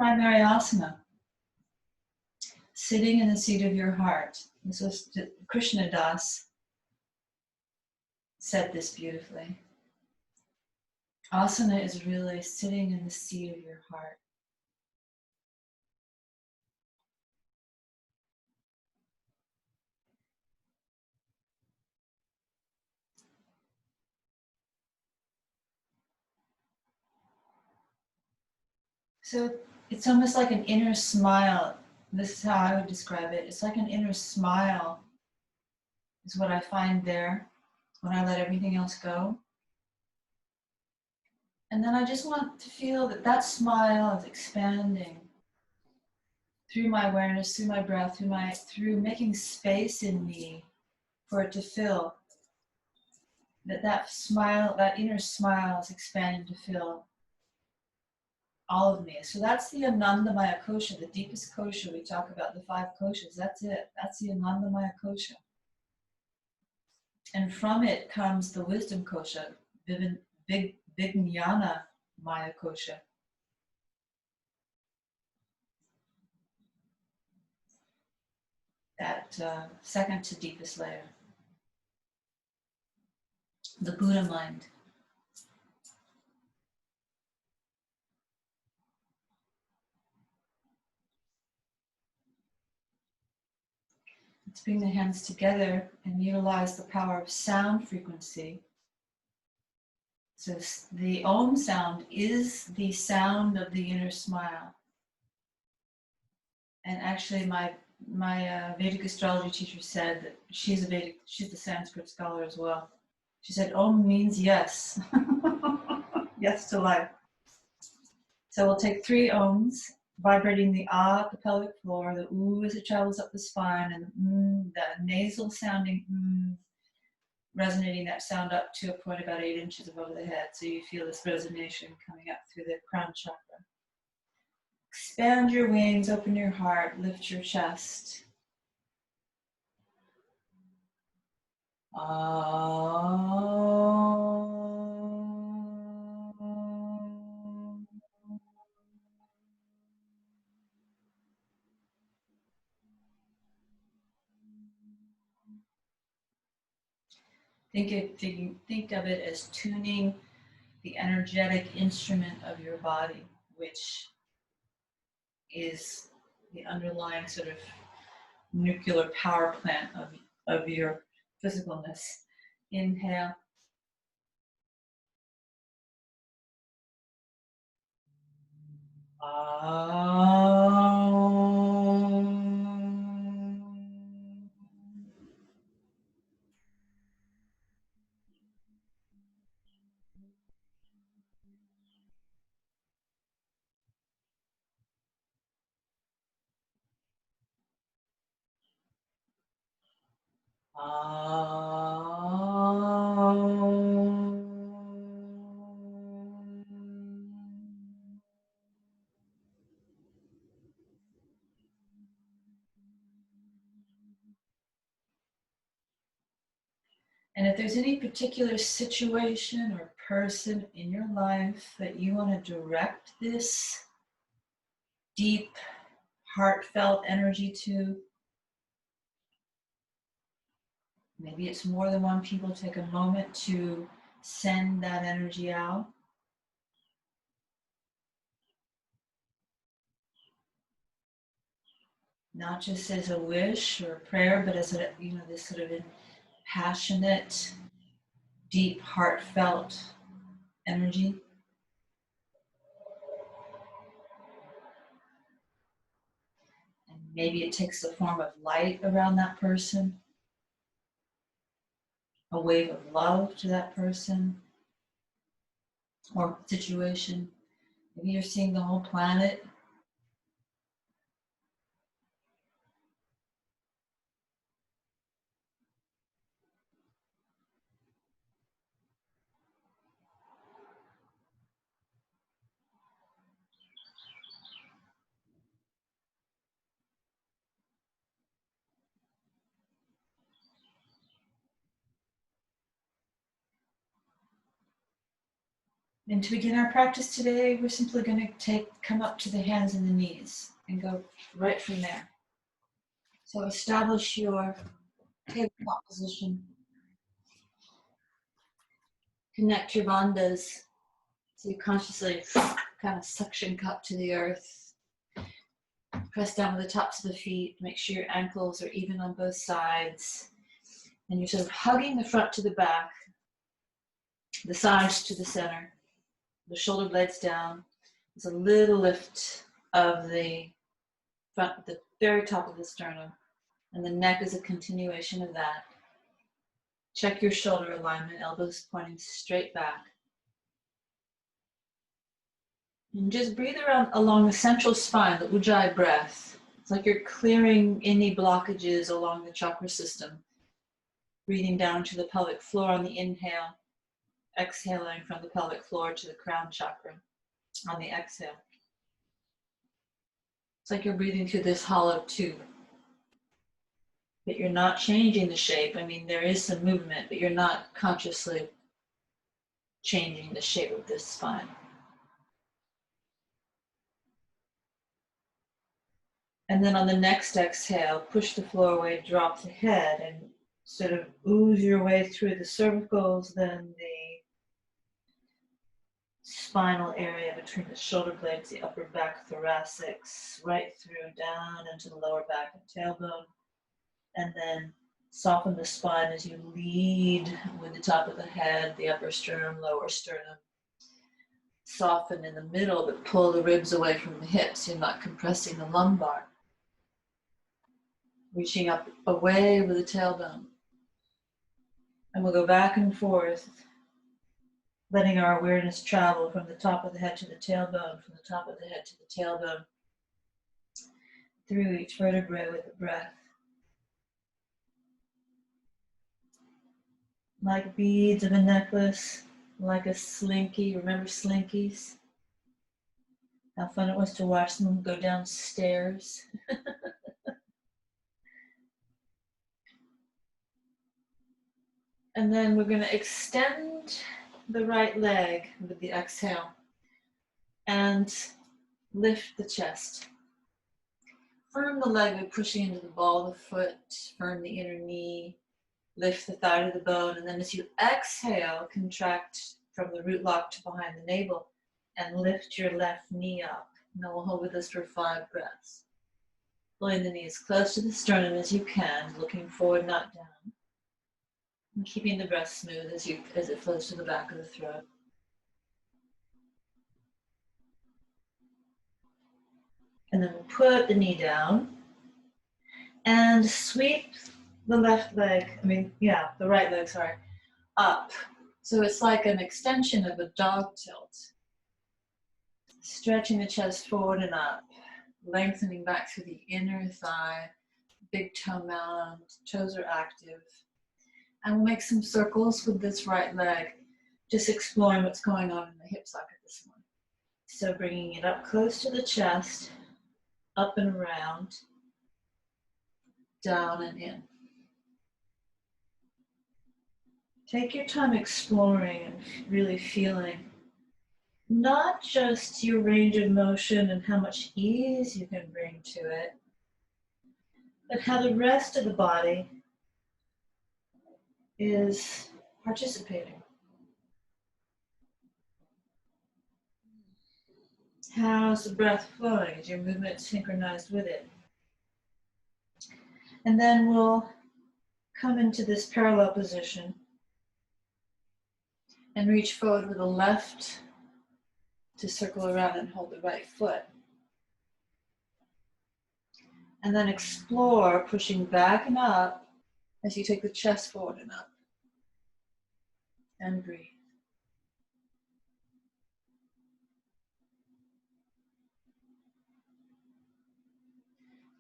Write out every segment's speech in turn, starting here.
primary asana, sitting in the seat of your heart. This was Krishna Das said this beautifully. Asana is really sitting in the seat of your heart. So it's almost like an inner smile. This is how I would describe it. It's like an inner smile is what I find there when I let everything else go. And then I just want to feel that that smile is expanding through my awareness, through my breath, through making space in me for it to fill. That smile, that inner smile is expanding to fill all of me. So that's the Anandamaya Kosha, the deepest kosha. We talk about the 5 koshas. That's it. That's the Anandamaya Kosha. And from it comes the wisdom kosha, Vinyana Maya Kosha. That second to deepest layer. The Buddha mind. Let's bring the hands together and utilize the power of sound frequency. So the Om sound is the sound of the inner smile. And actually my Vedic astrology teacher said that she's the Sanskrit scholar as well. She said Om means yes. Yes to life. So we'll take 3 Oms, vibrating the Ah at the pelvic floor, the Oo as it travels up the spine, and the nasal sounding resonating that sound up to a point about 8 inches above the head. So you feel this resonation coming up through the crown chakra. Expand your wings, open your heart, lift your chest. Think of it as tuning the energetic instrument of your body, which is the underlying sort of nuclear power plant of your physicalness. Inhale. And if there's any particular situation or person in your life that you want to direct this deep, heartfelt energy to, maybe it's more than one people, take a moment to send that energy out. Not just as a wish or a prayer, but as a, this sort of passionate, deep, heartfelt energy. And maybe it takes the form of light around that person, a wave of love to that person or situation. Maybe you're seeing the whole planet. And to begin our practice today, we're simply going to come up to the hands and the knees and go right from there. So establish your tabletop position. Connect your bandhas. So you consciously kind of suction cup to the earth. Press down with the tops of the feet. Make sure your ankles are even on both sides. And you're sort of hugging the front to the back, the sides to the center, the shoulder blades down. There's a little lift of the front, the very top of the sternum, and the neck is a continuation of that. Check your shoulder alignment, elbows pointing straight back. And just breathe around along the central spine, the Ujjayi breath. It's like you're clearing any blockages along the chakra system. Breathing down to the pelvic floor on the inhale, exhaling from the pelvic floor to the crown chakra on the exhale. It's like you're breathing through this hollow tube. But you're not changing the shape. I mean, there is some movement, but you're not consciously changing the shape of this spine. And then on the next exhale, push the floor away, drop the head, and sort of ooze your way through the cervicals, then the spinal area between the shoulder blades, the upper back thoracics, right through down into the lower back and tailbone. And then soften the spine as you lead with the top of the head, the upper sternum, lower sternum. Soften in the middle, but pull the ribs away from the hips. You're not compressing the lumbar. Reaching up away with the tailbone. And we'll go back and forth, letting our awareness travel from the top of the head to the tailbone, from the top of the head to the tailbone, through each vertebrae with the breath. Like beads of a necklace, like a slinky. Remember slinkies? How fun it was to watch them go downstairs. And then we're going to extend the right leg with the exhale and lift the chest. Firm the leg by pushing into the ball of the foot, firm the inner knee, lift the thigh to the bone, and then as you exhale, contract from the root lock to behind the navel and lift your left knee up. Now we'll hold with this for 5 breaths. Pulling the knee as close to the sternum as you can, looking forward, not down. And keeping the breath smooth as it flows to the back of the throat. And then we'll put the knee down and sweep the the right leg, up. So it's like an extension of a dog tilt. Stretching the chest forward and up, lengthening back through the inner thigh, big toe mound, toes are active. And we'll make some circles with this right leg, just exploring what's going on in the hip socket this morning. So bringing it up close to the chest, up and around, down and in. Take your time exploring and really feeling not just your range of motion and how much ease you can bring to it, but how the rest of the body is participating. How's the breath flowing? Is your movement synchronized with it? And then we'll come into this parallel position and reach forward with the left to circle around and hold the right foot. And then explore pushing back and up as you take the chest forward and up. And breathe.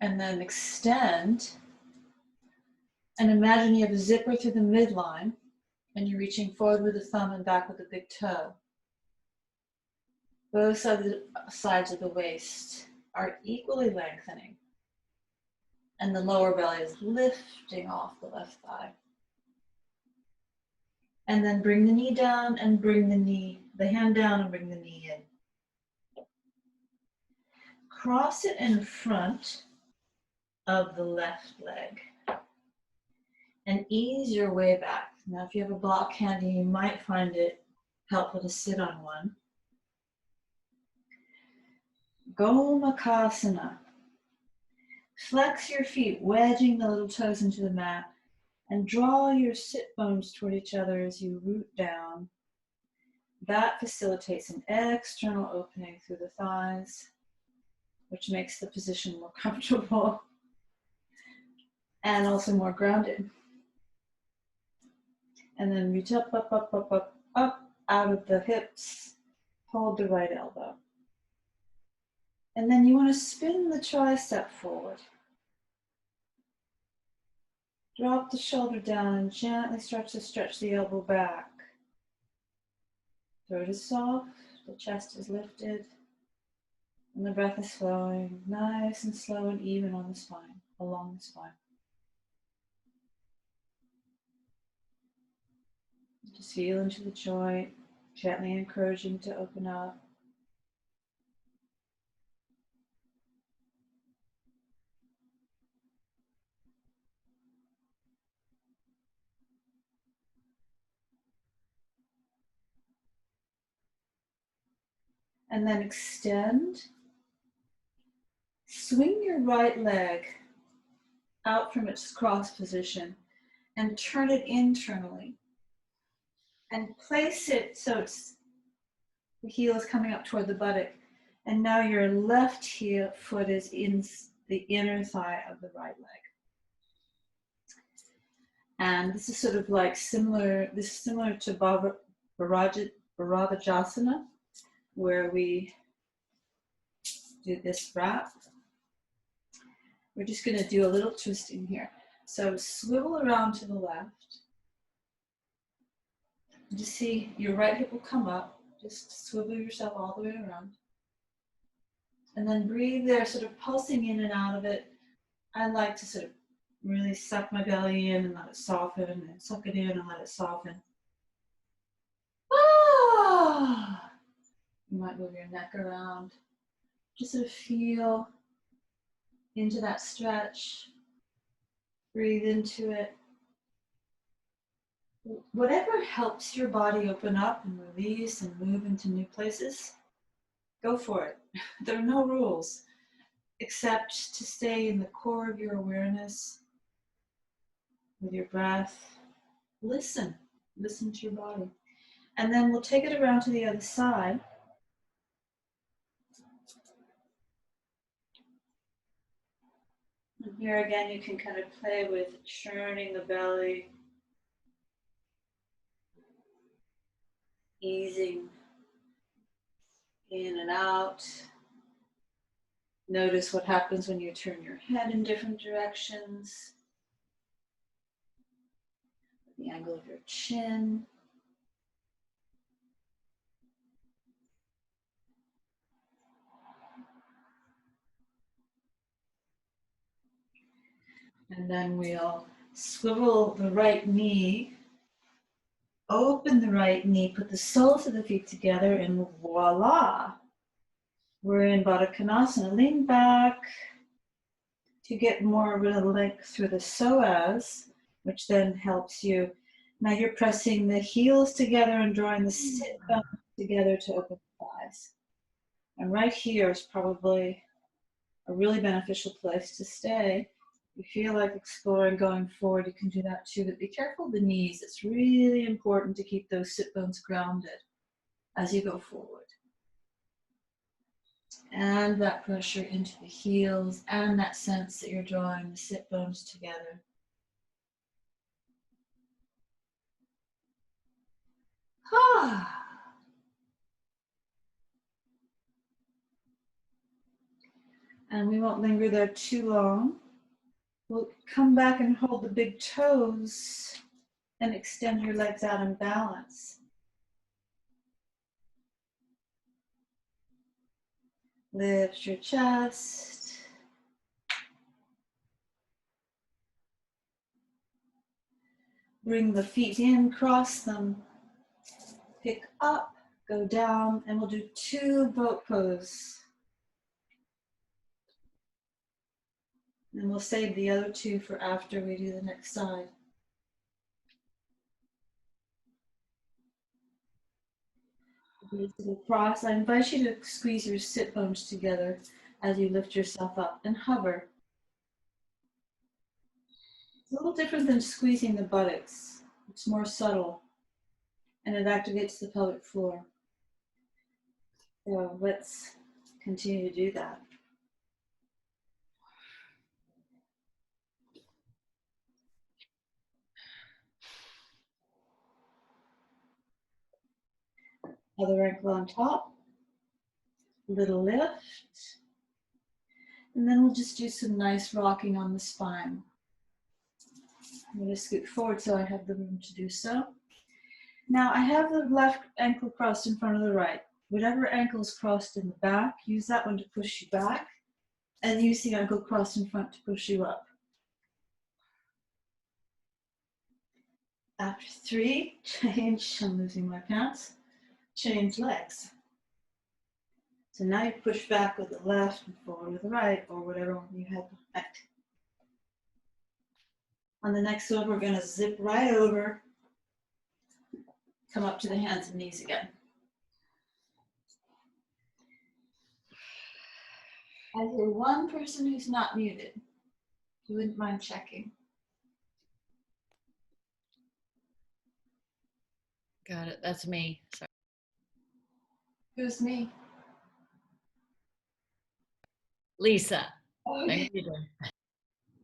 And then extend. And imagine you have a zipper through the midline and you're reaching forward with the thumb and back with the big toe. Both sides of the waist are equally lengthening. And the lower belly is lifting off the left thigh. And then bring the knee down and bring the knee the hand down and bring the knee in. Cross it in front of the left leg and ease your way back. Now, if you have a block handy, you might find it helpful to sit on one. Gomukhasana. Flex your feet, wedging the little toes into the mat, and draw your sit bones toward each other as you root down. That facilitates an external opening through the thighs, which makes the position more comfortable and also more grounded. And then reach up, up, up, up, up, up, out of the hips. Hold the right elbow. And then you want to spin the tricep forward. Drop the shoulder down and gently start to stretch the elbow back. Throat is soft, the chest is lifted, and the breath is flowing nice and slow and even on the spine, along the spine. Just feel into the joint, gently encouraging to open up. And then extend. Swing your right leg out from its cross position and turn it internally. And place it so the heel is coming up toward the buttock. And now your left foot is in the inner thigh of the right leg. And this is sort of like similar to Bharadvajasana, where we do this wrap. We're just going to do a little twisting here. So swivel around to the left. Just see your right hip will come up. Just swivel yourself all the way around. And then breathe there, sort of pulsing in and out of it. I like to sort of really suck my belly in and let it soften, and suck it in and let it soften. Ah! You might move your neck around. Just sort of feel into that stretch. Breathe into it. Whatever helps your body open up and release and move into new places, go for it. There are no rules except to stay in the core of your awareness with your breath. Listen to your body. And then we'll take it around to the other side. And here again, you can kind of play with churning the belly, easing in and out. Notice what happens when you turn your head in different directions. The angle of your chin. And then we'll swivel the right knee, open the right knee, put the soles of the feet together, and voila! We're in Baddha Konasana. Lean back to get more of a length through the psoas, which then helps you. Now you're pressing the heels together and drawing the sit bones together to open the thighs. And right here is probably a really beneficial place to stay. If you feel like exploring going forward, you can do that too, but be careful of the knees. It's really important to keep those sit bones grounded as you go forward. And that pressure into the heels and that sense that you're drawing the sit bones together. And we won't linger there too long. We'll come back and hold the big toes and extend your legs out in balance. Lift your chest. Bring the feet in, cross them. Pick up go down, and we'll do 2 boat pose. And we'll save the other 2 for after we do the next side. Cross. I invite you to squeeze your sit bones together as you lift yourself up and hover. It's a little different than squeezing the buttocks. It's more subtle, and it activates the pelvic floor. So let's continue to do that. Other ankle on top, little lift, and then we'll just do some nice rocking on the spine. I'm going to scoot forward so I have the room to do so. Now I have the left ankle crossed in front of the right. Whatever ankle is crossed in the back, use that one to push you back, and use the ankle crossed in front to push you up. After 3, change, I'm losing my pants, change legs. So now you push back with the left and forward with the right, or whatever one you had left. On the next one, we're going to zip right over, come up to the hands and knees again. I hear one person who's not muted. If you wouldn't mind checking. Got it. That's me. Sorry. Who's me? Lisa. Okay.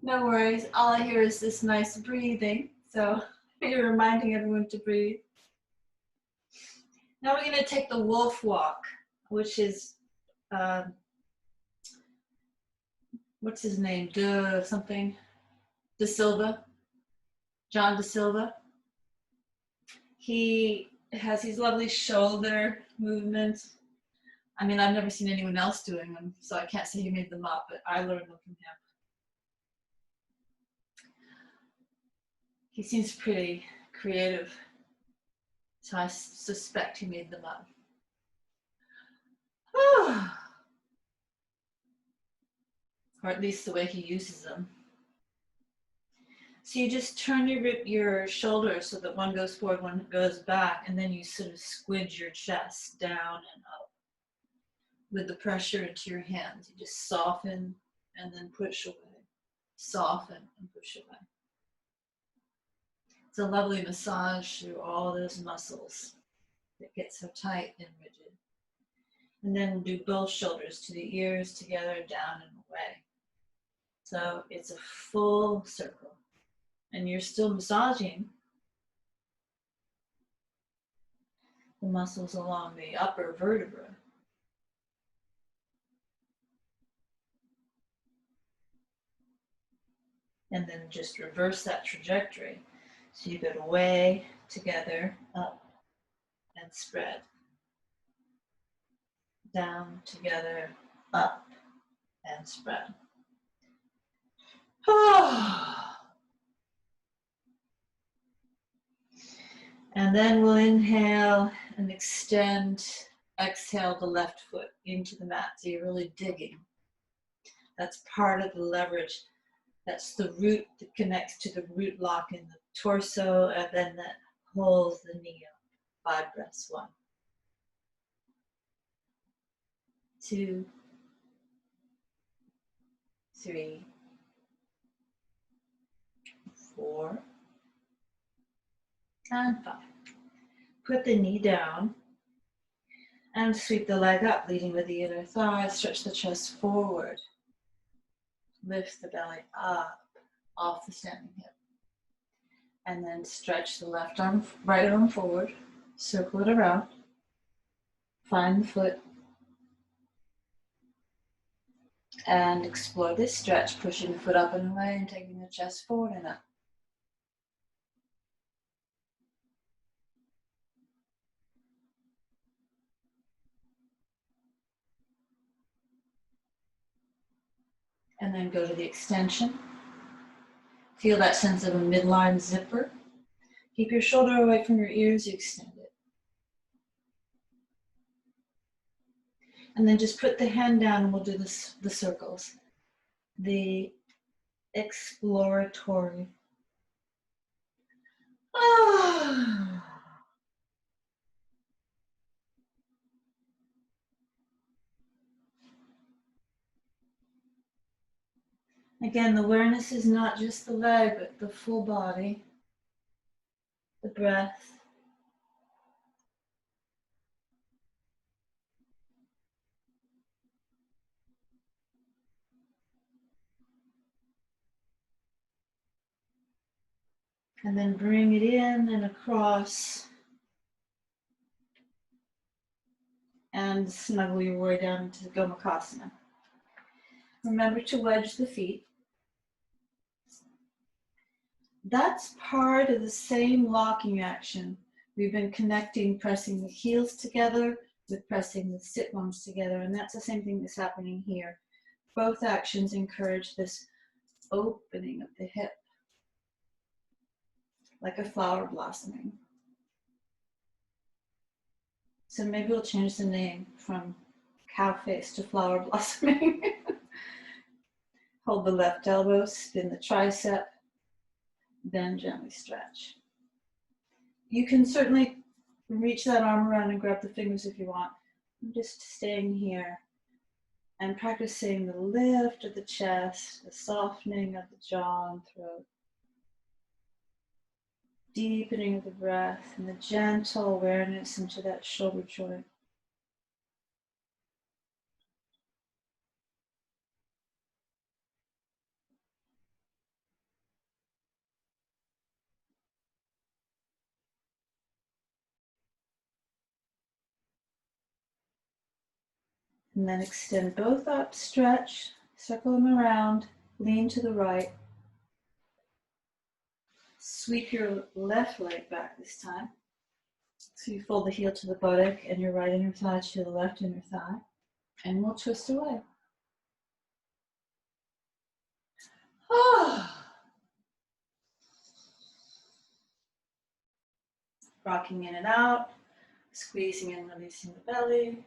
No worries. All I hear is this nice breathing. So you're reminding everyone to breathe. Now we're going to take the wolf walk, which is, what's his name? De Silva. John De Silva. He has these lovely shoulder movements. I mean, I've never seen anyone else doing them, so I can't say he made them up, but I learned them from him. He seems pretty creative, so I suspect he made them up. Or at least the way he uses them. So you just turn your shoulders so that one goes forward, one goes back, and then you sort of squidge your chest down and up with the pressure into your hands. You just soften and then push away. Soften and push away. It's a lovely massage through all those muscles that get so tight and rigid. And then we'll do both shoulders to the ears, together, down and away. So it's a full circle. And you're still massaging the muscles along the upper vertebra. And then just reverse that trajectory. So you go away, together, up, and spread. Down, together, up, and spread. And then we'll inhale and extend, exhale the left foot into the mat. So you're really digging. That's part of the leverage. That's the root that connects to the root lock in the torso, and then that holds the knee up. 5 breaths. 1, 2, 3, 4, and 5. Put the knee down and sweep the leg up, leading with the inner thigh. Stretch the chest forward. Lift the belly up off the standing hip. And then stretch the left arm, right arm forward. Circle it around. Find the foot. And explore this stretch, pushing the foot up and away and taking the chest forward and up. And then go to the extension. Feel that sense of a midline zipper. Keep your shoulder away from your ears, you extend it. And then just put the hand down and we'll do this, the circles. The exploratory. Ah. Again, the awareness is not just the leg, but the full body, the breath. And then bring it in and across. And snuggle your way down into the Gomukhasana. Remember to wedge the feet. That's part of the same locking action. We've been connecting, pressing the heels together with pressing the sit bones together, and that's the same thing that's happening here. Both actions encourage this opening of the hip, like a flower blossoming. So maybe we'll change the name from cow face to flower blossoming. Hold the left elbow, spin the tricep, then gently stretch. You can certainly reach that arm around and grab the fingers if you want. I'm just staying here and practicing the lift of the chest, the softening of the jaw and throat, deepening of the breath, and the gentle awareness into that shoulder joint. And then extend both up, stretch, circle them around, lean to the right. Sweep your left leg back this time. So you fold the heel to the buttock and your right inner thigh to the left inner thigh. And we'll twist away. Rocking in and out, squeezing and releasing the belly,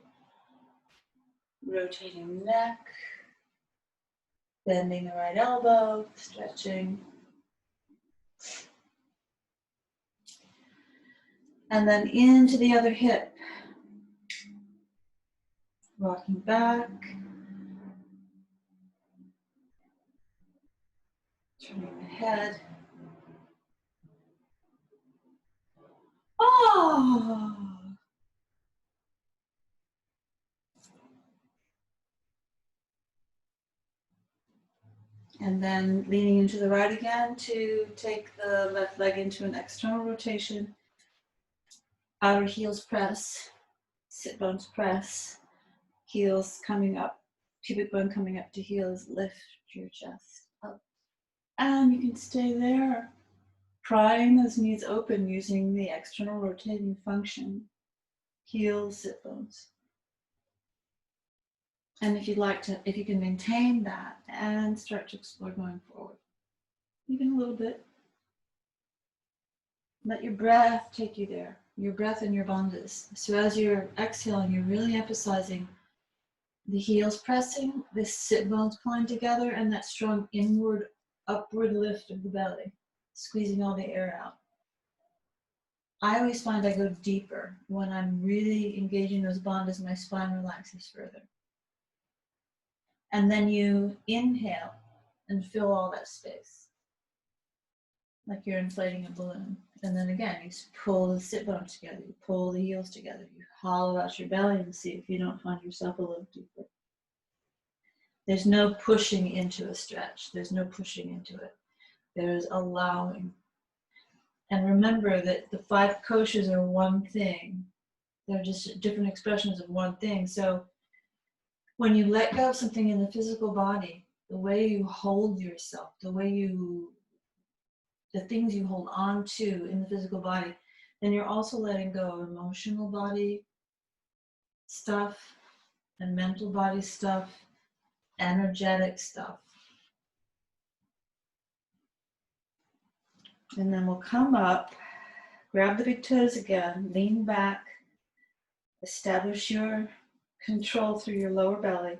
rotating the neck, bending the right elbow, stretching. And then into the other hip. Rocking back. Turning the head. Oh! And then leaning into the right again to take the left leg into an external rotation. Outer heels press, sit bones press, heels coming up, pubic bone coming up to heels, lift your chest up. And you can stay there, prying those knees open using the external rotating function. Heels, sit bones. And if you'd like to, if you can maintain that and start to explore going forward, even a little bit. Let your breath take you there, your breath and your bandhas. So as you're exhaling, you're really emphasizing the heels pressing, the sit bones pulling together, and that strong inward, upward lift of the belly, squeezing all the air out. I always find I go deeper when I'm really engaging those bandhas, my spine relaxes further. And then you inhale and fill all that space, like you're inflating a balloon. And then again, you pull the sit bones together, you pull the heels together, you hollow out your belly and see if you don't find yourself a little deeper. There's no pushing into a stretch. There's no pushing into it. There's allowing. And remember that the 5 koshas are one thing. They're just different expressions of one thing. So when you let go of something in the physical body, the way you hold yourself, the things you hold on to in the physical body, then you're also letting go of emotional body stuff and mental body stuff, energetic stuff. And then we'll come up, grab the big toes again, lean back, establish your Control through your lower belly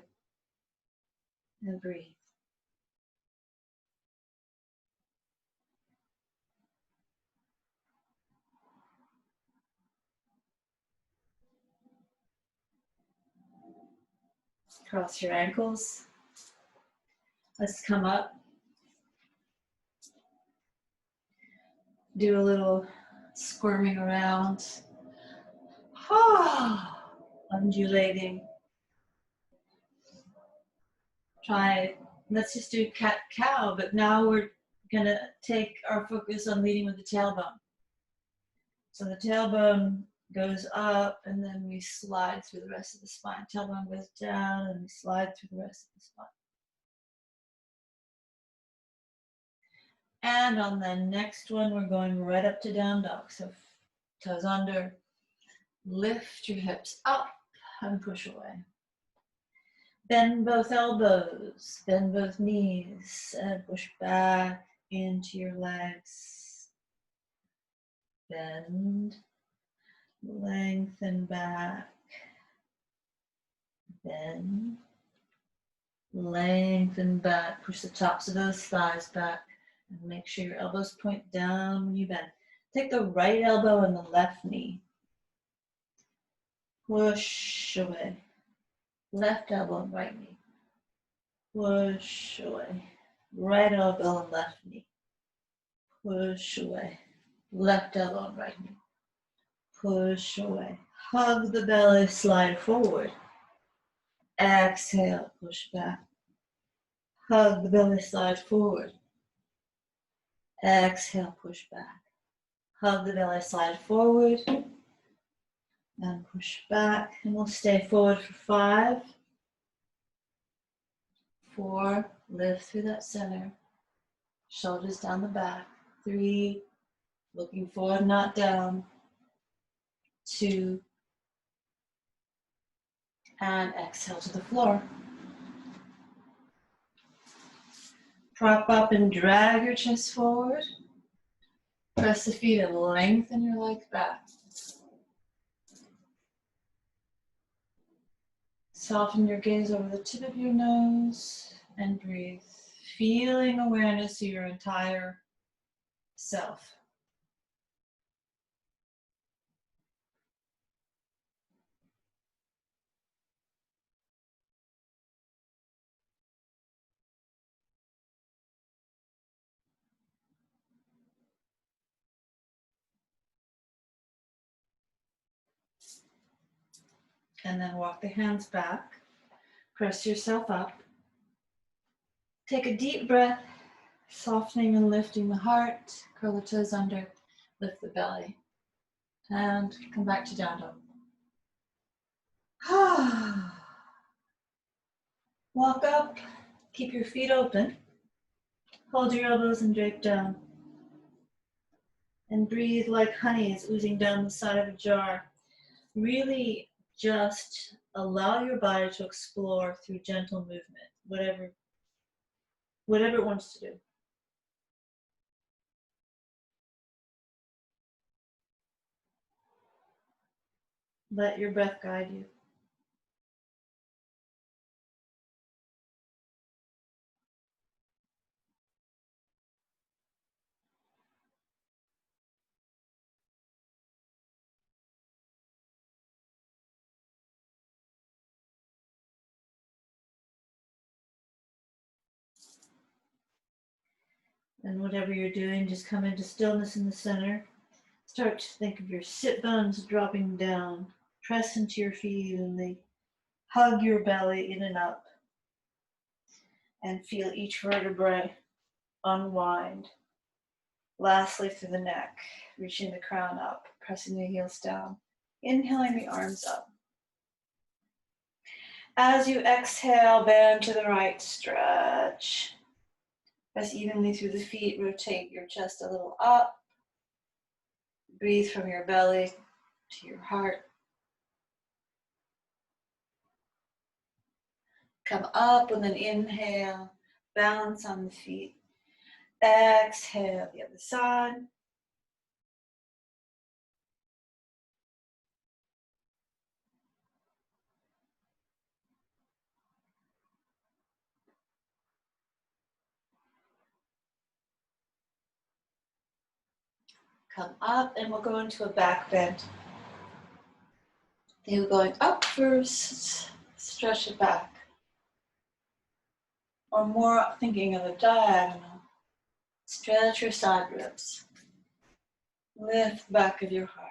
and breathe. Cross your ankles. Let's come up. Do a little squirming around. Undulating. Try, let's just do cat-cow, but now we're gonna take our focus on leading with the tailbone. So the tailbone goes up and then we slide through the rest of the spine. Tailbone goes down and we slide through the rest of the spine. And on the next one, we're going right up to down dog. So toes under, lift your hips up and push away. Bend both elbows, bend both knees, and push back into your legs. Bend, lengthen back. Bend, lengthen back. Push the tops of those thighs back. And make sure your elbows point down when you bend. Take the right elbow and the left knee. Push away. Left elbow and right knee. Push away. Right elbow and left knee. Push away. Left elbow and right knee. Push away. Hug the belly, slide forward. Exhale, push back. Hug the belly, slide forward. Exhale, push back. Hug the belly, slide forward. And push back. And we'll stay forward for 5. 4, lift through that center. Shoulders down the back. 3, looking forward, not down. 2, and exhale to the floor. Prop up and drag your chest forward. Press the feet and lengthen your legs back. Soften your gaze over the tip of your nose and breathe, feeling awareness of your entire self. And then walk the hands back. Press yourself up. Take a deep breath, softening and lifting the heart. Curl the toes under, lift the belly. And come back to down dog. Walk up, keep your feet open. Hold your elbows and drape down. And breathe like honey is oozing down the side of a jar. Really just allow your body to explore through gentle movement, whatever it wants to do. Let your breath guide you. And whatever you're doing, just come into stillness in the center. Start to think of your sit bones dropping down. Press into your feet evenly. Hug your belly in and up. And feel each vertebrae unwind. Lastly, through the neck, reaching the crown up, pressing the heels down. Inhaling the arms up. As you exhale, bend to the right, stretch. Press evenly through the feet, rotate your chest a little up. Breathe from your belly to your heart. Come up with an inhale, balance on the feet. Exhale, the other side. Come up and we'll go into a back bend. Then we're going up first, stretch it back. Or more thinking of a diagonal. Stretch your side ribs. Lift the back of your heart.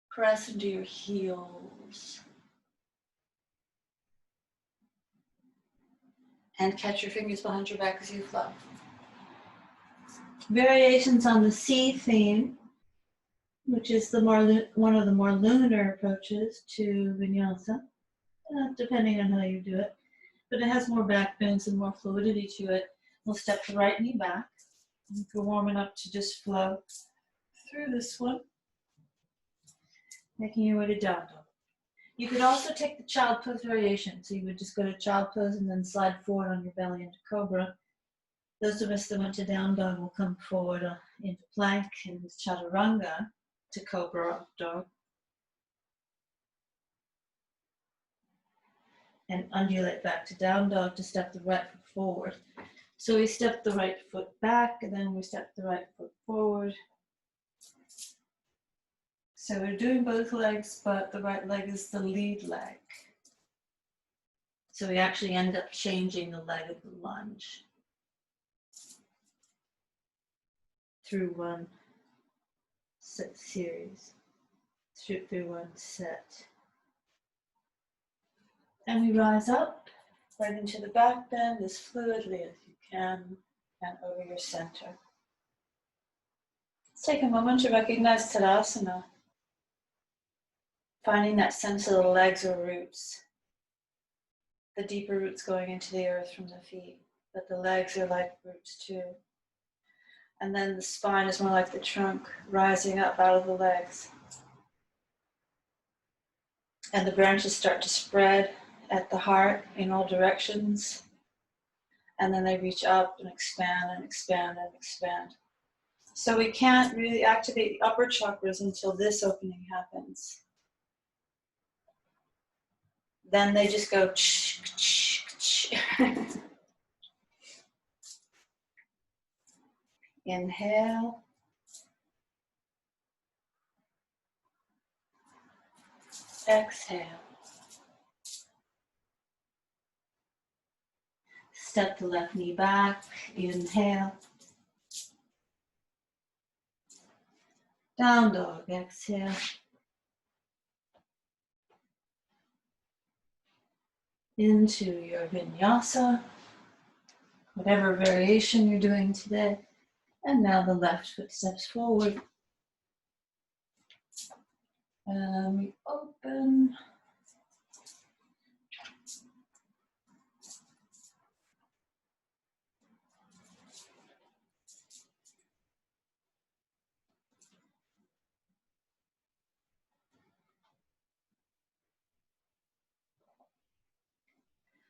Press into your heels. And catch your fingers behind your back as you flow. Variations on the C theme, which is one of the more lunar approaches to Vinyasa, depending on how you do it. But it has more back bends and more fluidity to it. We'll step the right knee back. If we're warming up to just flow through this one, making your way to down dog. You could also take the child pose variation. So you would just go to child pose and then slide forward on your belly into cobra. Those of us that went to down dog will come forward into plank and chaturanga to cobra up dog. And undulate back to down dog to step the right foot forward. So we step the right foot back and then we step the right foot forward. So we're doing both legs, but the right leg is the lead leg. So we actually end up changing the leg of the lunge through one series, through one set. And we rise up, right into the back bend as fluidly as you can, and over your center. Let's take a moment to recognize Tadasana. Finding that sense of the legs or roots. The deeper roots going into the earth from the feet, but the legs are like roots too. And then the spine is more like the trunk, rising up out of the legs. And the branches start to spread at the heart in all directions. And then they reach up and expand and expand and expand. So we can't really activate the upper chakras until this opening happens. Then they just go Inhale. Exhale. Step the left knee back. Inhale. Down dog. Exhale. Into your vinyasa, whatever variation you're doing today. And now the left foot steps forward. And we open.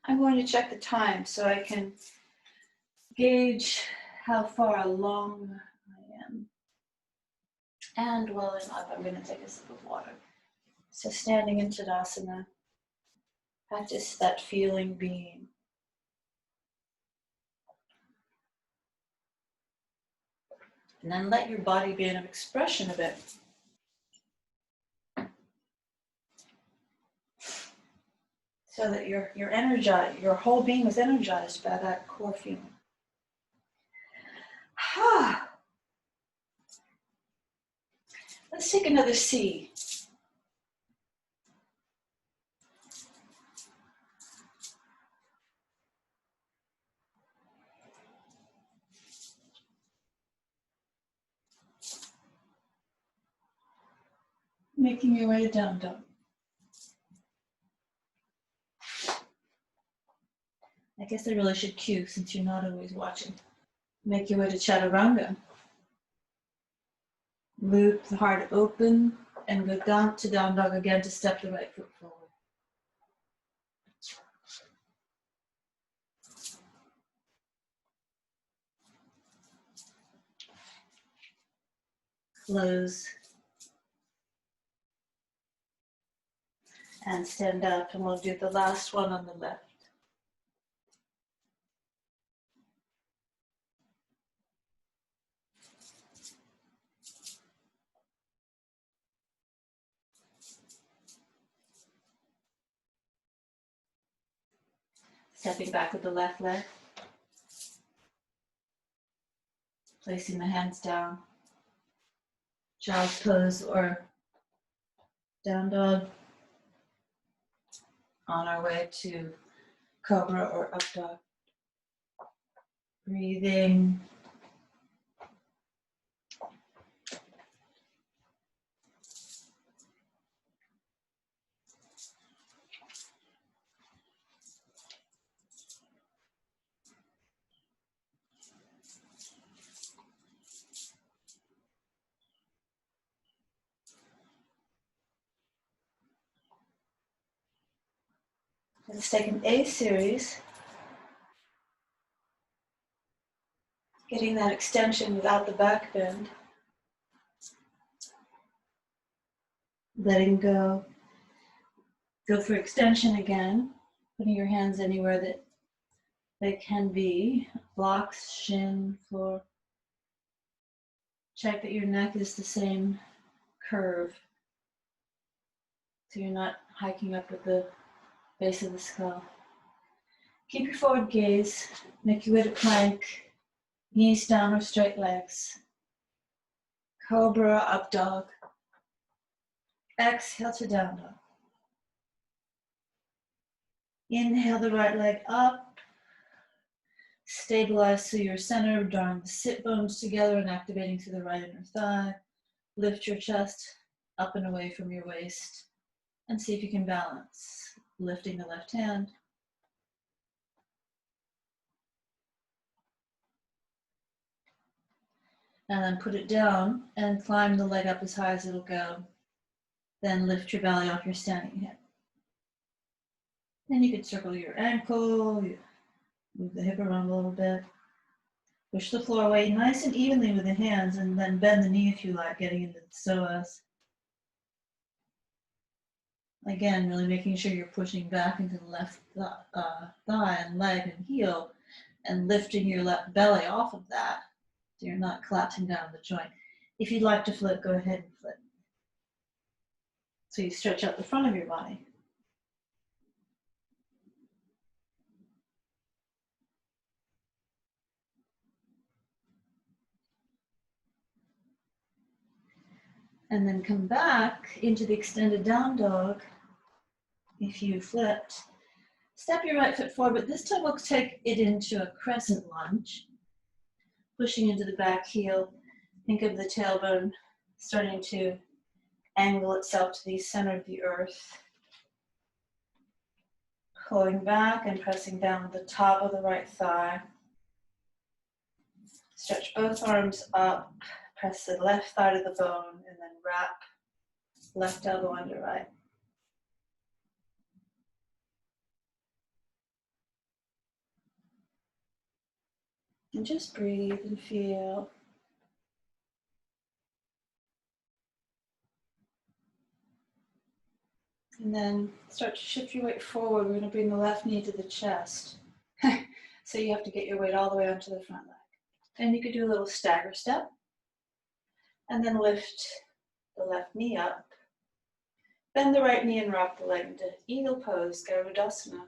I'm going to check the time so I can gauge how far along I am. And while I'm up, I'm going to take a sip of water. So standing in Tadasana, practice that feeling being. And then let your body be an expression of it. So that you're energized, your whole being is energized by that core feeling. Let's take another C. Making your way to down dog. I guess I really should cue since you're not always watching. Make your way to chaturanga. Loop the heart open and go down to down dog again to step the right foot forward. Close. And stand up, and we'll do the last one on the left. Stepping back with the left leg. Placing the hands down. Child's pose or down dog. On our way to cobra or up dog. Breathing. Let's take an A series. Getting that extension without the back bend. Letting go. Go for extension again. Putting your hands anywhere that they can be. Blocks, shin, floor. Check that your neck is the same curve. So you're not hiking up at the base of the skull. Keep your forward gaze. Make your way to plank. Knees down or straight legs. Cobra, up dog. Exhale to down dog. Inhale the right leg up. Stabilize so you're centered, drawing the sit bones together and activating through the right inner thigh. Lift your chest up and away from your waist. And see if you can balance. Lifting the left hand. And then put it down and climb the leg up as high as it'll go. Then lift your belly off your standing hip. Then you could circle your ankle, move the hip around a little bit. Push the floor away nice and evenly with the hands, and then bend the knee if you like, getting into the psoas. Again, really making sure you're pushing back into the left thigh and leg and heel, and lifting your left belly off of that. So you're not collapsing down the joint. If you'd like to flip, go ahead and flip. So you stretch out the front of your body. And then come back into the extended down dog. If you flipped, step your right foot forward, but this time we'll take it into a crescent lunge. Pushing into the back heel. Think of the tailbone starting to angle itself to the center of the earth. Pulling back and pressing down with the top of the right thigh. Stretch both arms up. Press the left thigh to the bone and then wrap left elbow under right. And just breathe and feel. And then start to shift your weight forward. We're going to bring the left knee to the chest. So you have to get your weight all the way onto the front leg. And you could do a little stagger step. And then lift the left knee up. Bend the right knee and rock the leg into eagle pose, Garudasana.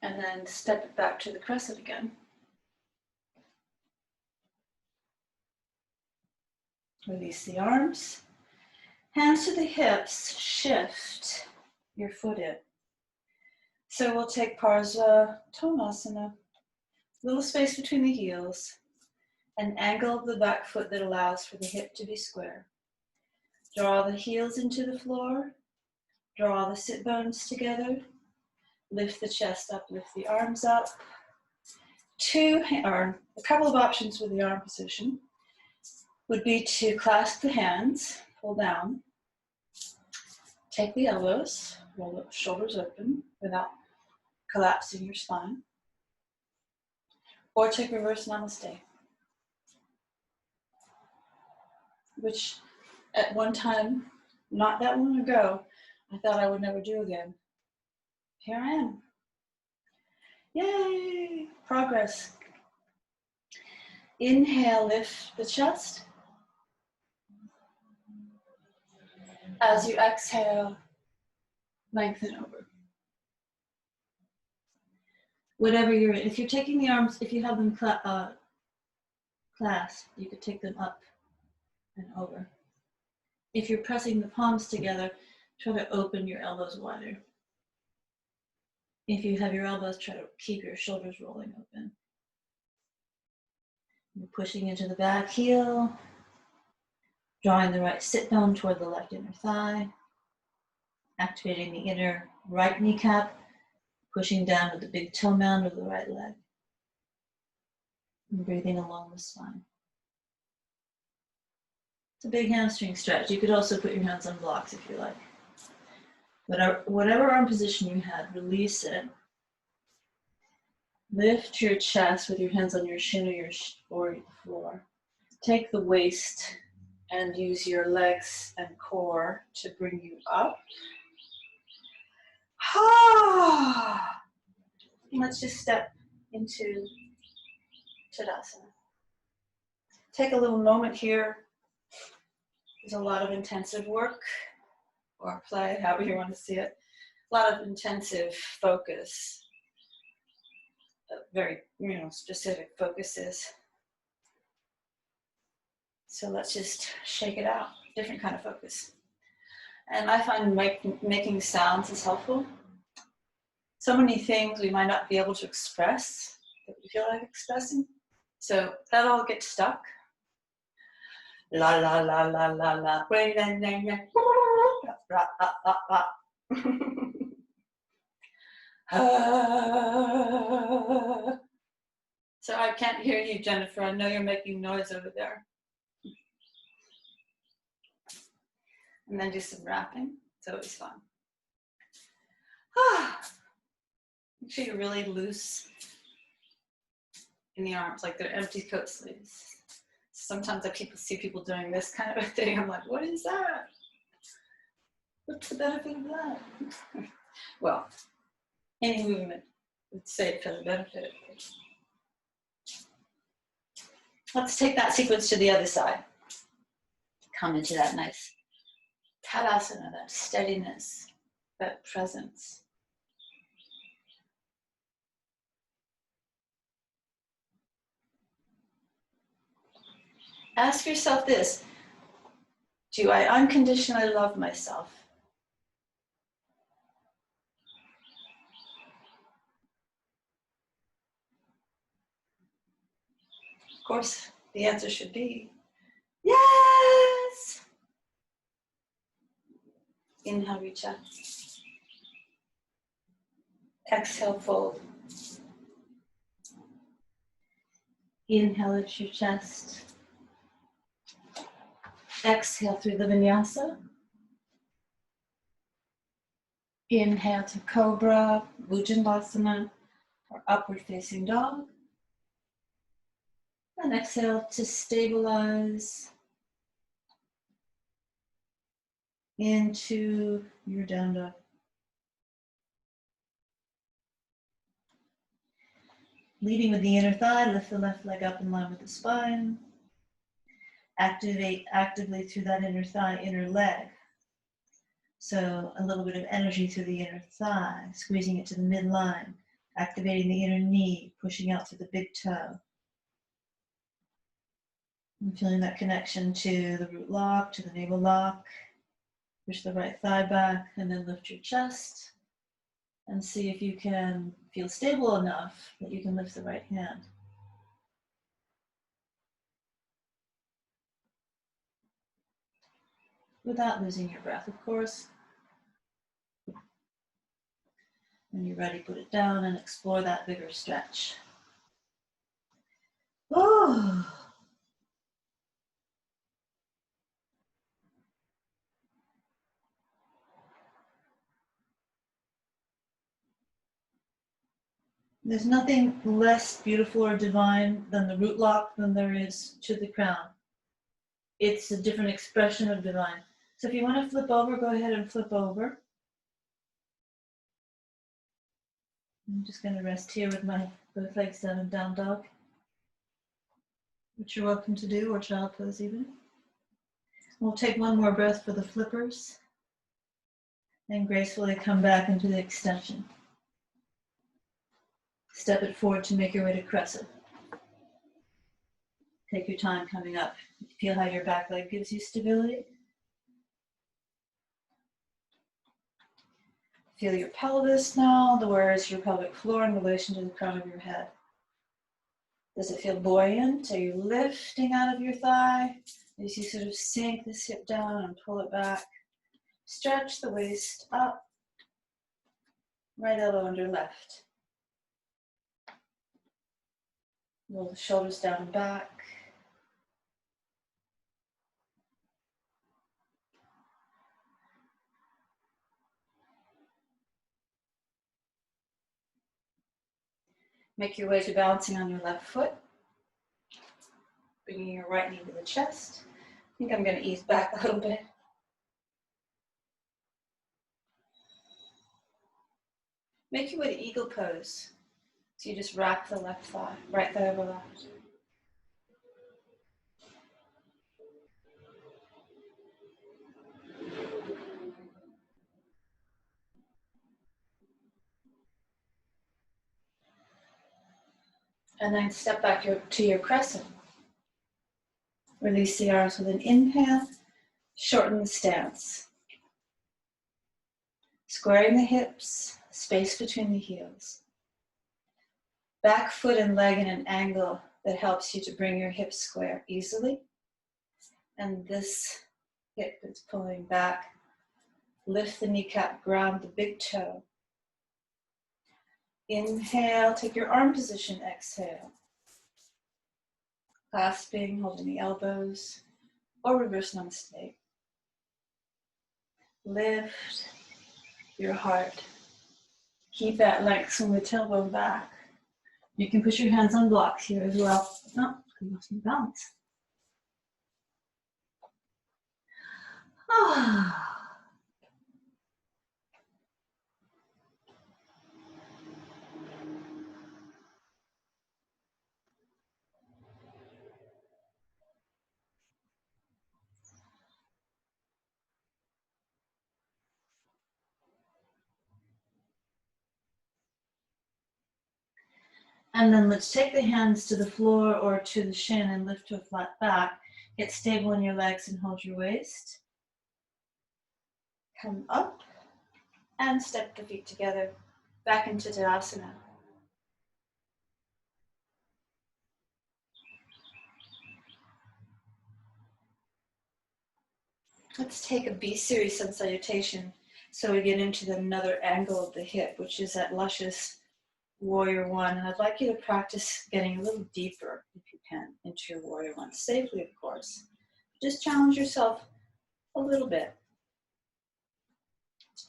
And then step it back to the crescent again. Release the arms. Hands to the hips, shift your foot in. So we'll take Parsva Tonasana. Little space between the heels. An angle of the back foot that allows for the hip to be square. Draw the heels into the floor. Draw the sit bones together. Lift the chest up, lift the arms up. A couple of options with the arm position would be to clasp the hands, pull down, take the elbows, roll the shoulders open without collapsing your spine, or take reverse namaste, which at one time, not that long ago, I thought I would never do again. Here I am. Yay! Progress. Inhale, lift the chest. As you exhale, lengthen over. Whatever you're in. If you're taking the arms, if you have them clasped, you could take them up and over. If you're pressing the palms together, try to open your elbows wider. If you have your elbows, try to keep your shoulders rolling open. You're pushing into the back heel, drawing the right sit bone toward the left inner thigh, activating the inner right kneecap, pushing down with the big toe mound of the right leg, and breathing along the spine. It's a big hamstring stretch. You could also put your hands on blocks if you like. Whatever arm position you had, release it. Lift your chest with your hands on your shin or the floor. Take the waist and use your legs and core to bring you up. Let's just step into Tadasana. Take a little moment here. There's a lot of intensive work or play, however you want to see it. A lot of intensive focus, very specific focuses. So let's just shake it out, different kind of focus. And I find making sounds is helpful. So many things we might not be able to express that we feel like expressing. So that all gets stuck. La la la la la la. So I can't hear you, Jennifer. I know you're making noise over there. And then do some wrapping. It's always fun. Make sure you're really loose in the arms, like they're empty coat sleeves. Sometimes I see people doing this kind of a thing. I'm like, what is that? What's the benefit of that? Well, any movement would say for the benefit of it. Let's take that sequence to the other side. Come into that nice Tadasana, that steadiness, that presence. Ask yourself this: do I unconditionally love myself? Of course, the answer should be yes. Inhale, reach up. Exhale, fold. Inhale, lift your chest. Exhale through the Vinyasa. Inhale to Cobra, Bhujangasana, or Upward Facing Dog. And exhale to stabilize into your down dog. Leading with the inner thigh, lift the left leg up in line with the spine. Activate actively through that inner thigh, inner leg. So a little bit of energy through the inner thigh, squeezing it to the midline, activating the inner knee, pushing out through the big toe. And feeling that connection to the root lock, to the navel lock. Push the right thigh back and then lift your chest. And see if you can feel stable enough that you can lift the right hand. Without losing your breath, of course. When you're ready, put it down and explore that bigger stretch. Oh. There's nothing less beautiful or divine than the root lock than there is to the crown. It's a different expression of divine. So if you want to flip over, go ahead and flip over. I'm just going to rest here with my both legs down in down dog, which you're welcome to do, or child pose even. We'll take one more breath for the flippers, and gracefully come back into the extension. Step it forward to make your way to crescent. Take your time coming up. Feel how your back leg gives you stability. Feel your pelvis now, where is your pelvic floor in relation to the crown of your head? Does it feel buoyant? Are you lifting out of your thigh? As you sort of sink this hip down and pull it back. Stretch the waist up. Right elbow under left. Roll the shoulders down and back. Make your way to balancing on your left foot. Bringing your right knee to the chest. I think I'm going to ease back a little bit. Make your way to eagle pose. So you just wrap the left thigh, right thigh over left. And then step back to your crescent. Release the arms with an inhale. Shorten the stance. Squaring the hips, space between the heels. Back foot and leg in an angle that helps you to bring your hips square easily. And this hip is pulling back. Lift the kneecap, ground the big toe. Inhale, take your arm position, exhale. Clasping, holding the elbows, or reverse namaste. Lift your heart. Keep that length from the tailbone back. You can put your hands on blocks here as well. Oh, I lost my balance. And then let's take the hands to the floor or to the shin and lift to a flat back. Get stable in your legs and hold your waist. Come up and step the feet together back into Tadasana. Let's take a B series sun salutation so we get into another angle of the hip, which is that luscious warrior one. And I'd like you to practice getting a little deeper, if you can, into your warrior one, safely, of course. Just challenge yourself a little bit.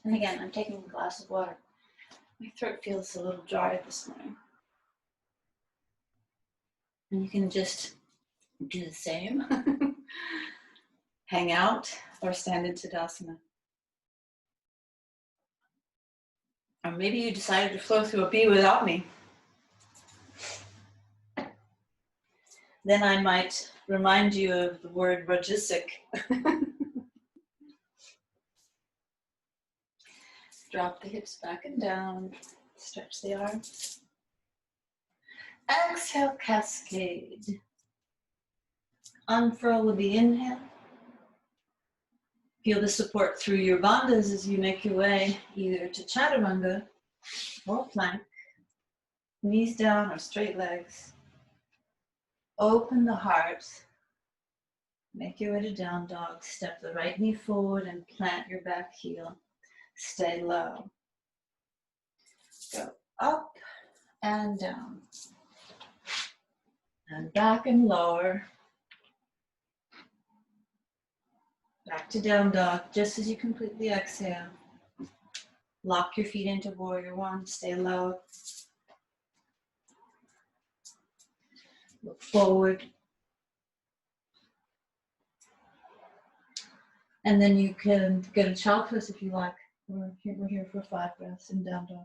And again, I'm taking a glass of water. My throat feels a little dry this morning. And you can just do the same. Hang out or stand in Tadasana. Or maybe you decided to flow through a B without me. Then I might remind you of the word Rajasic. Drop the hips back and down. Stretch the arms. Exhale, cascade. Unfurl with the inhale. Feel the support through your bandhas as you make your way either to chaturanga or plank. Knees down or straight legs. Open the heart. Make your way to down dog. Step the right knee forward and plant your back heel. Stay low. Go up and down. And back and lower. Back to down dog, just as you completely exhale. Lock your feet into warrior one, stay low. Look forward. And then you can get a child pose if you like. We're here for 5 breaths in down dog.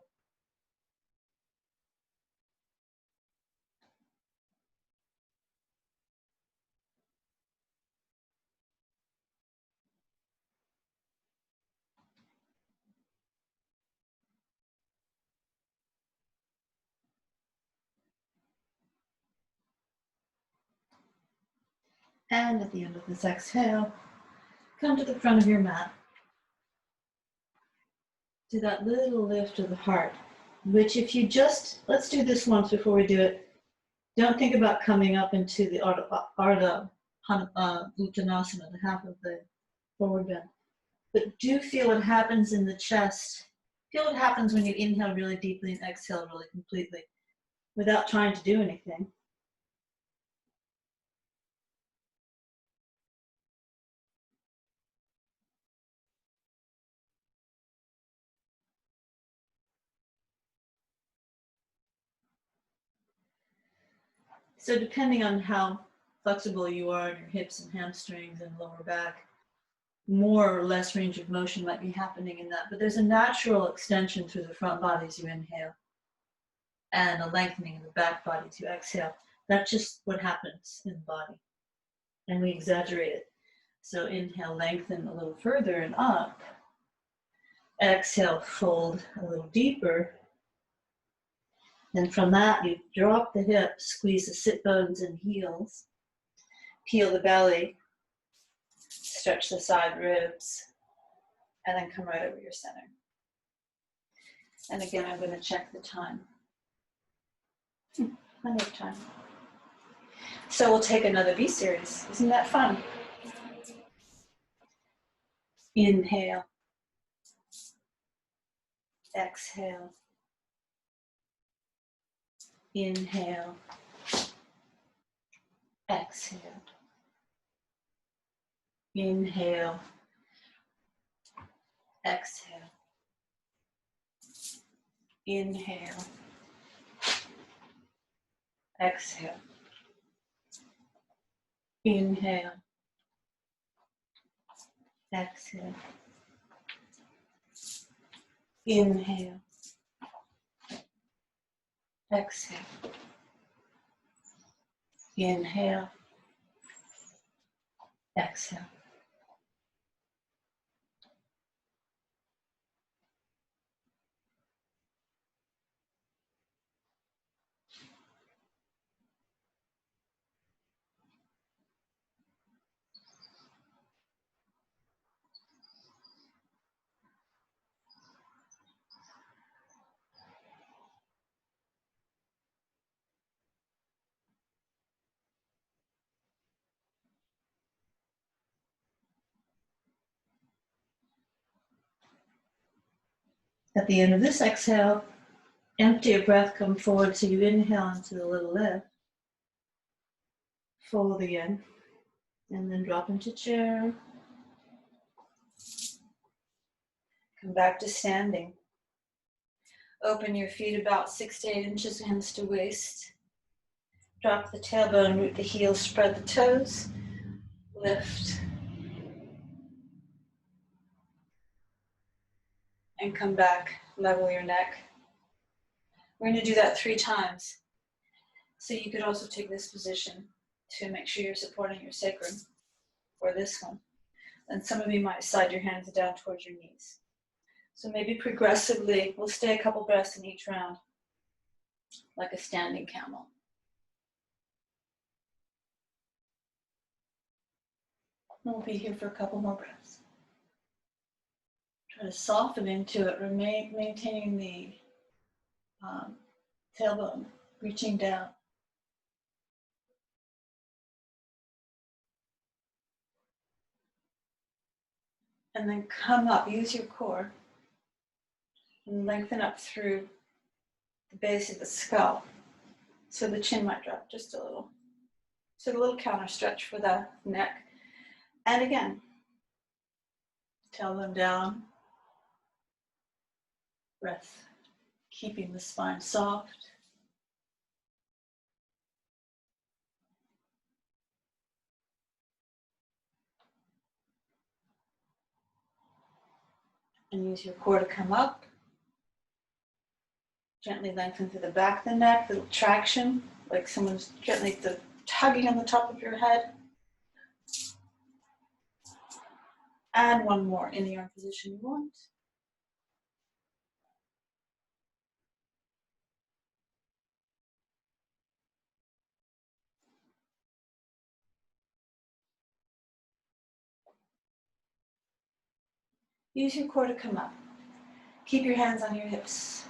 And at the end of this exhale, come to the front of your mat. Do that little lift of the heart, which if you just, let's do this once before we do it. Don't think about coming up into the Ardha Uttanasana, the half of the forward bend. But do feel what happens in the chest. Feel what happens when you inhale really deeply and exhale really completely without trying to do anything. So depending on how flexible you are in your hips and hamstrings and lower back, more or less range of motion might be happening in that. But there's a natural extension through the front body as you inhale and a lengthening in the back body as you exhale. That's just what happens in the body. And we exaggerate it. So inhale, lengthen a little further and up. Exhale, fold a little deeper. Then from that, you drop the hips, squeeze the sit bones and heels, peel the belly, stretch the side ribs, and then come right over your center. And again, I'm going to check the time. Plenty of time. So we'll take another B series. Isn't that fun? Inhale. Exhale. Inhale. Exhale. Inhale. Exhale. Inhale. Exhale. Inhale. Exhale. Inhale. Exhale. Inhale. Exhale. At the end of this exhale, empty your breath, come forward. So you inhale into the little lift, fold again, and then drop into chair. Come back to standing. Open your feet about 6 to 8 inches, hands to waist. Drop the tailbone, root the heels, spread the toes, lift. And come back, level your neck. We're going to do that 3 times. So you could also take this position to make sure you're supporting your sacrum, or this one. And some of you might slide your hands down towards your knees. So maybe progressively, we'll stay a couple breaths in each round, like a standing camel. And we'll be here for a couple more breaths. Try to soften into it, maintaining the tailbone, reaching down. And then come up, use your core, and lengthen up through the base of the skull. So the chin might drop just a little. So a little counter stretch for the neck. And again, tailbone down, breath, keeping the spine soft. And use your core to come up. Gently lengthen through the back of the neck, little traction, like someone's gently tugging on the top of your head. And one more in the arm position you want. Use your core to come up. Keep your hands on your hips.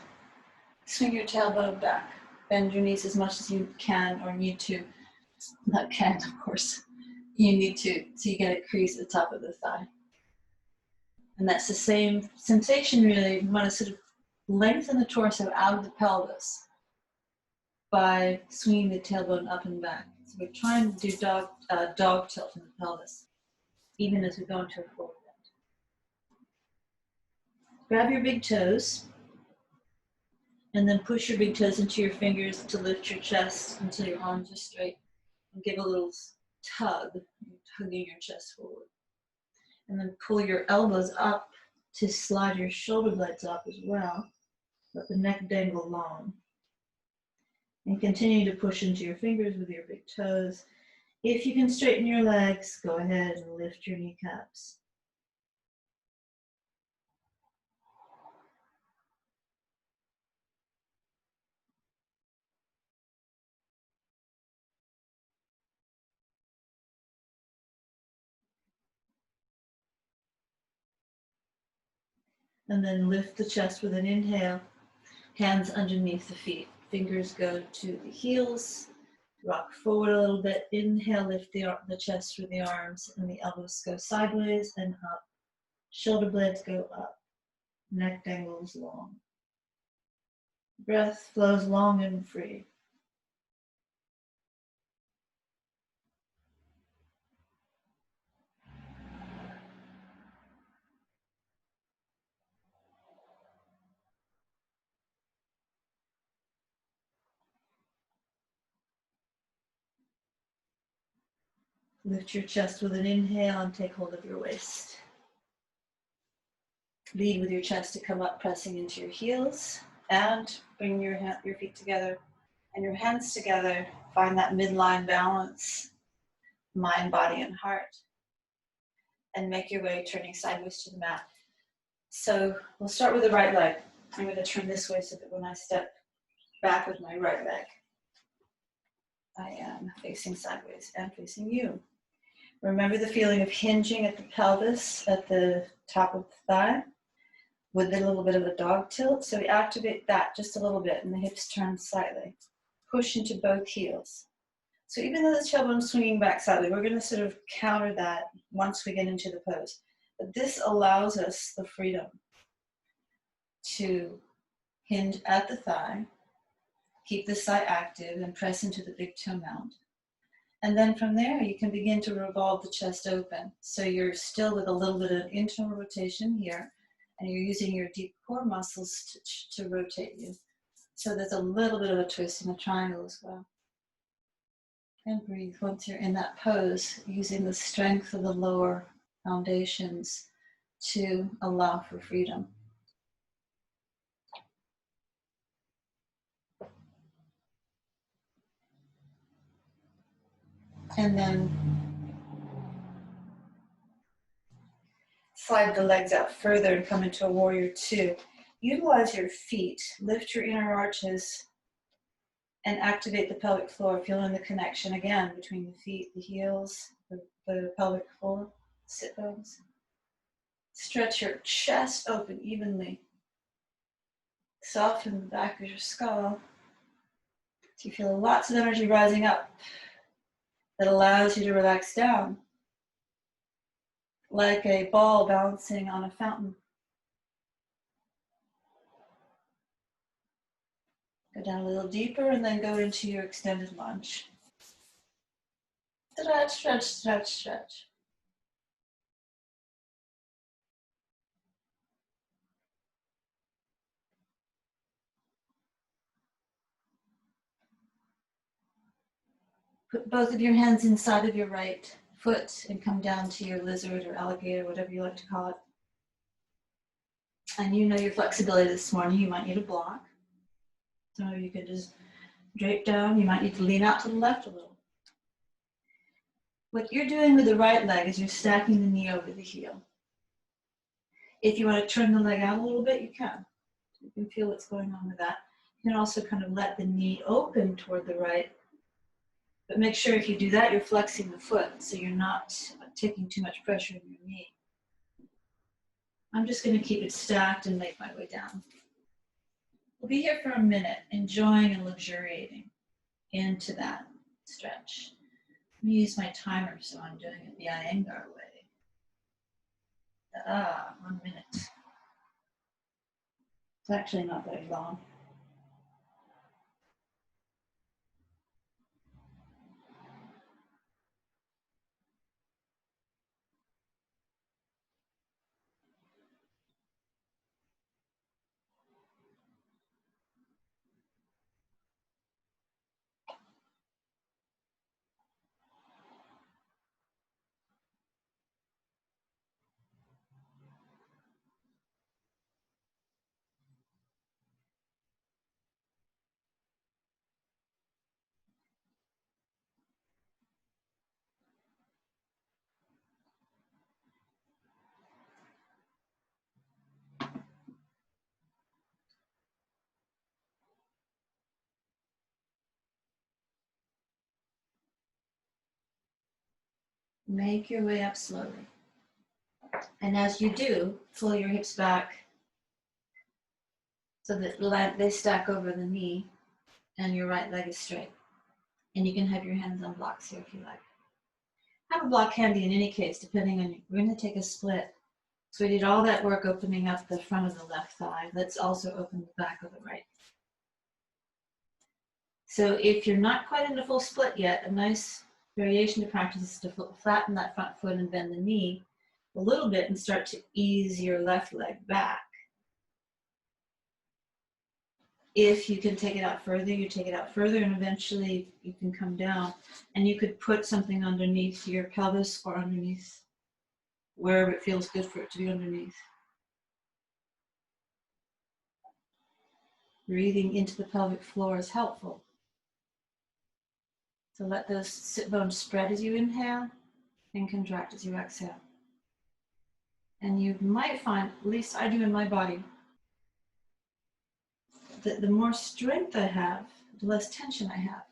Swing your tailbone back. Bend your knees as much as you can or need to. Not can, of course. You need to, so you get a crease at the top of the thigh. And that's the same sensation, really. You want to sort of lengthen the torso out of the pelvis by swinging the tailbone up and back. So we're trying to do dog tilt in the pelvis, even as we go into a forward bend. Grab your big toes, and then push your big toes into your fingers to lift your chest until your arms are straight. And give a little tug, tugging your chest forward. And then pull your elbows up to slide your shoulder blades up as well. Let the neck dangle long. And continue to push into your fingers with your big toes. If you can straighten your legs, go ahead and lift your kneecaps. And then lift the chest with an inhale, hands underneath the feet. Fingers go to the heels, rock forward a little bit. Inhale, lift the chest through the arms, and the elbows go sideways and up. Shoulder blades go up. Neck dangles long. Breath flows long and free. Lift your chest with an inhale and take hold of your waist. Lead with your chest to come up, pressing into your heels, and bring your feet together and your hands together. Find that midline balance, mind, body, and heart, and make your way turning sideways to the mat. So we'll start with the right leg. I'm going to turn this way so that when I step back with my right leg, I am facing sideways and facing you. Remember the feeling of hinging at the pelvis, at the top of the thigh, with a little bit of a dog tilt. So we activate that just a little bit, and the hips turn slightly. Push into both heels. So even though the tailbone's swinging back slightly, we're going to sort of counter that once we get into the pose. But this allows us the freedom to hinge at the thigh, keep the thigh active, and press into the big toe mount. And then from there, you can begin to revolve the chest open. So you're still with a little bit of internal rotation here, and you're using your deep core muscles to rotate you. So there's a little bit of a twist in the triangle as well. And breathe once you're in that pose, using the strength of the lower foundations to allow for freedom. And then slide the legs out further and come into a warrior two. Utilize your feet, lift your inner arches, and activate the pelvic floor. Feeling the connection again between the feet, the heels, the pelvic floor, sit bones. Stretch your chest open evenly. Soften the back of your skull. So you feel lots of energy rising up that allows you to relax down, like a ball bouncing on a fountain. Go down a little deeper and then go into your extended lunge. Stretch, stretch, stretch, stretch. Put both of your hands inside of your right foot and come down to your lizard or alligator, whatever you like to call it. And you know your flexibility this morning. You might need a block. Some of you could just drape down. You might need to lean out to the left a little. What you're doing with the right leg is you're stacking the knee over the heel. If you want to turn the leg out a little bit, you can. You can feel what's going on with that. You can also kind of let the knee open toward the right. But make sure if you do that, you're flexing the foot so you're not taking too much pressure in your knee. I'm just going to keep it stacked and make my way down. We'll be here for a minute, enjoying and luxuriating into that stretch. Let me use my timer so I'm doing it the Iyengar way. 1 minute. It's actually not very long. Make your way up slowly. And as you do, pull your hips back so that they stack over the knee and your right leg is straight. And you can have your hands on blocks here if you like. Have a block handy in any case, depending on, we're going to take a split. So we did all that work opening up the front of the left thigh. Let's also open the back of the right. So if you're not quite in the full split yet, a nice variation to practice is to flatten that front foot and bend the knee a little bit and start to ease your left leg back. If you can take it out further, you take it out further, and eventually you can come down. And you could put something underneath your pelvis or underneath wherever it feels good for it to be underneath. Breathing into the pelvic floor is helpful. So let those sit bones spread as you inhale and contract as you exhale. And you might find, at least I do in my body, that the more strength I have, the less tension I have.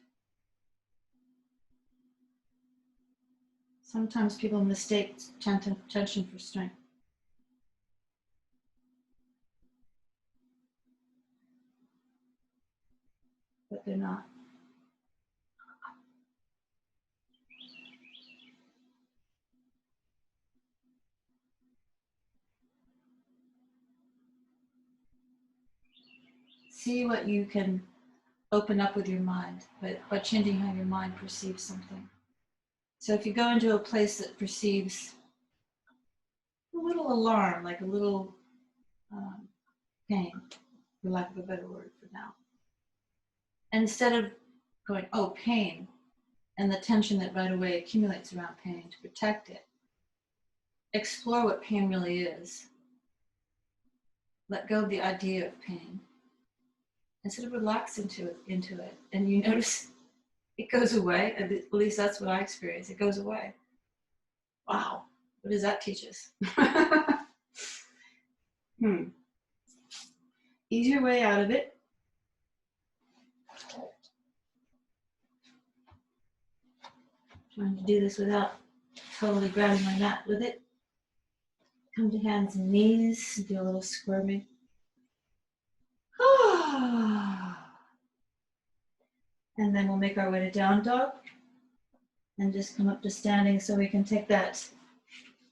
Sometimes people mistake tension for strength. But they're not. See what you can open up with your mind, but by changing how your mind perceives something. So if you go into a place that perceives a little alarm, like a little pain, for lack of a better word for now, and instead of going, oh, pain, and the tension that right away accumulates around pain to protect it, explore what pain really is. Let go of the idea of pain. And sort of relax into it. And you notice it goes away. At least that's what I experience. It goes away. Wow. What does that teach us? Ease your way out of it. Trying to do this without totally grabbing my mat with it. Come to hands and knees. Do a little squirming. And then we'll make our way to down dog. And just come up to standing so we can take that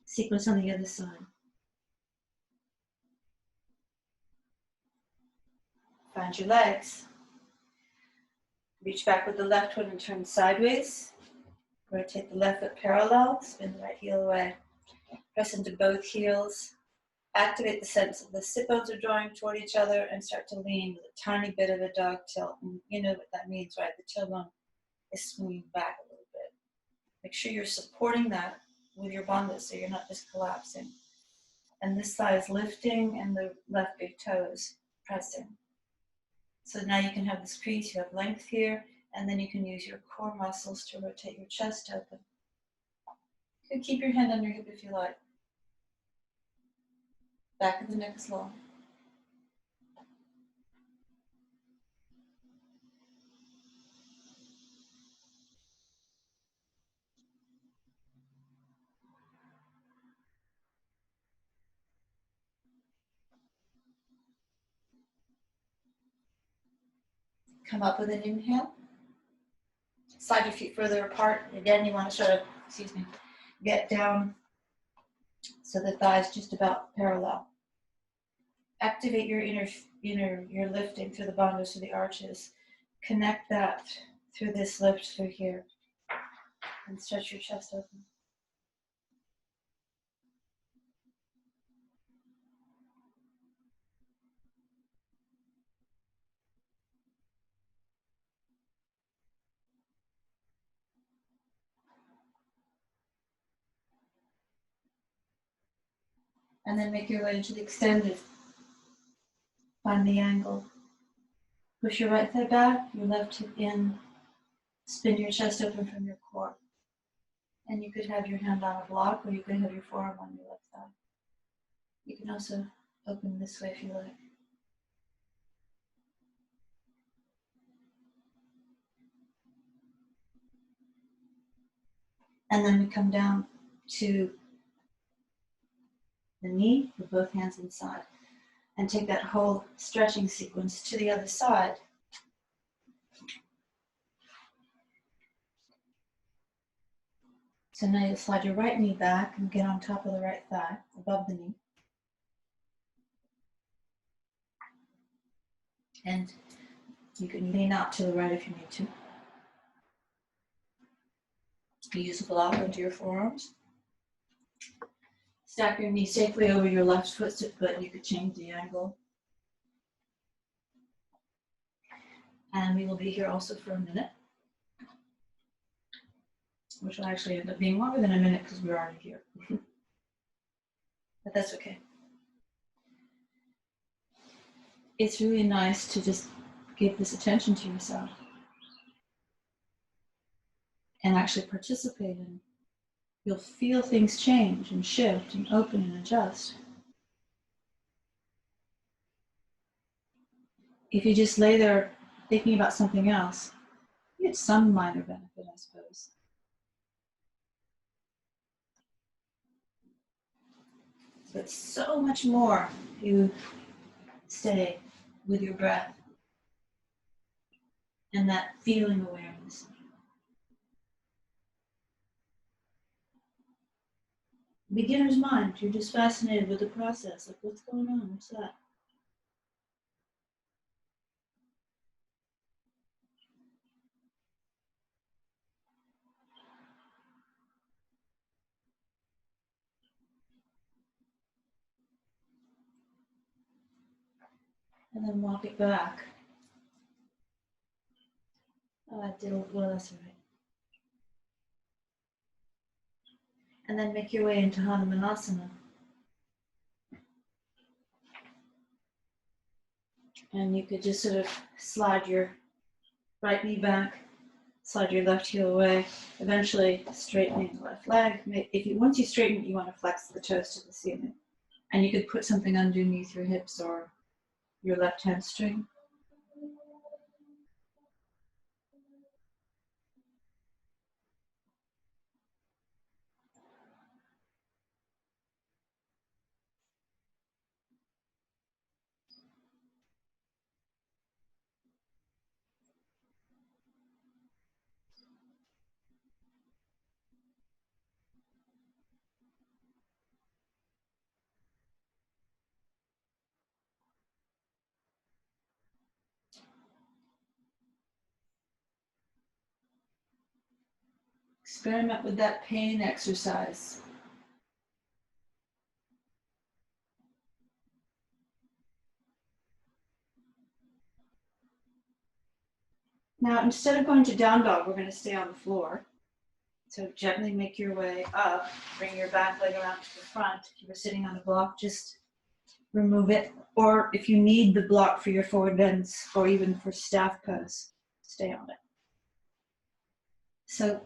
sequence on the other side. Find your legs. Reach back with the left foot and turn sideways. Rotate the left foot parallel, spin the right heel away. Press into both heels. Activate the sense that the sit bones are drawing toward each other and start to lean with a tiny bit of a dog tilt. And you know what that means, right? The tailbone is swinging back a little bit. Make sure you're supporting that with your bandha so you're not just collapsing. And this thigh is lifting and the left big toe is pressing. So now you can have this crease, you have length here, and then you can use your core muscles to rotate your chest open. You can keep your hand on your hip if you like. Back of the neck is long. come up with an inhale. Slide your feet further apart. Again, you want to sort of, get down so the thighs just about parallel. Activate your your lifting through the bandhas, through the arches. Connect that through this lift through here. And stretch your chest open. And then make your way into the extended. Find the angle. Push your right thigh back, your left hip in. Spin your chest open from your core. And you could have your hand on a block, or you could have your forearm on your left thigh. You can also open this way if you like. And then we come down to the knee with both hands inside. And take that whole stretching sequence to the other side. So now you slide your right knee back and get on top of the right thigh, above the knee. And you can lean out to the right if you need to. Use a block into your forearms. Stack your knee safely over your left foot, but you could change the angle. And we will be here also for a minute, which will actually end up being longer than a minute because we're already here. But that's okay. It's really nice to just give this attention to yourself and actually participate in. You'll feel things change and shift and open and adjust. If you just lay there thinking about something else, you get some minor benefit, I suppose. But so much more if you stay with your breath and that feeling awareness. Beginner's mind, you're just fascinated with the process. Like, what's going on? What's that? And then walk it back. Oh, I did, well, that's all right. And then make your way into Hanumanasana. And you could just sort of slide your right knee back, slide your left heel away, eventually straightening the left leg. Once you straighten it, you want to flex the toes to the ceiling. And you could put something underneath your hips or your left hamstring. Experiment with that pain exercise. Now, instead of going to down dog, we're going to stay on the floor. So gently make your way up, bring your back leg around to the front. If you were sitting on a block, just remove it. Or if you need the block for your forward bends or even for staff pose, stay on it. So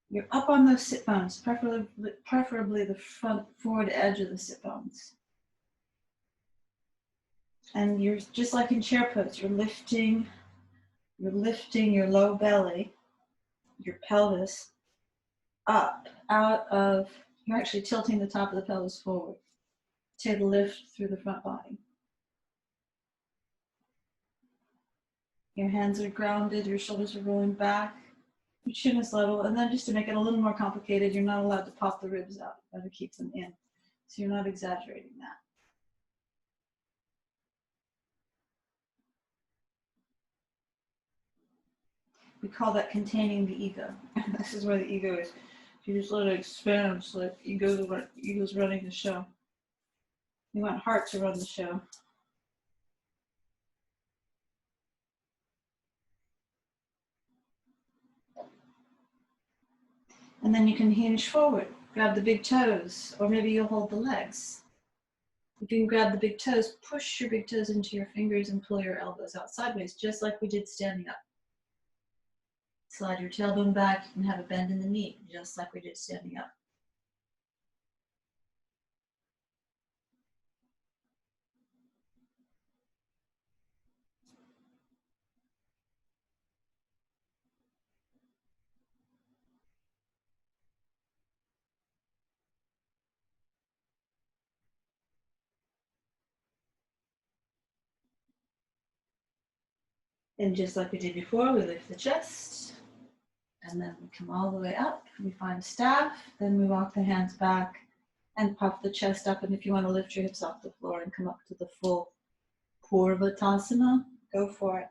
you're up on those sit bones, preferably the front forward edge of the sit bones. And you're just like in chair pose, you're lifting your low belly, your pelvis up, out of, you're actually tilting the top of the pelvis forward to lift through the front body. Your hands are grounded, your shoulders are rolling back, your chin is level, and then just to make it a little more complicated, you're not allowed to pop the ribs out. You gotta keep them in. So you're not exaggerating that. We call that containing the ego. This is where the ego is. If you just let it expand, it's like ego's running the show. You want heart to run the show. And then you can hinge forward, grab the big toes, or maybe you'll hold the legs. If you can grab the big toes, push your big toes into your fingers and pull your elbows out sideways, just like we did standing up. Slide your tailbone back, you can have a bend in the knee, just like we did standing up. And just like we did before, we lift the chest, and then we come all the way up. We find staff, then we walk the hands back and puff the chest up. And if you want to lift your hips off the floor and come up to the full Purvatasana, go for it.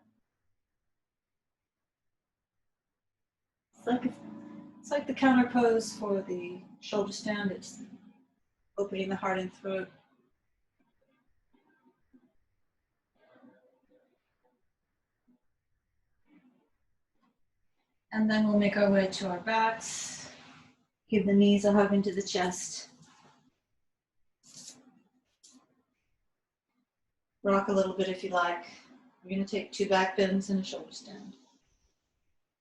It's like the counter pose for the shoulder stand. It's opening the heart and throat. And then we'll make our way to our backs. Give the knees a hug into the chest. Rock a little bit if you like. We're going to take 2 back bends and a shoulder stand.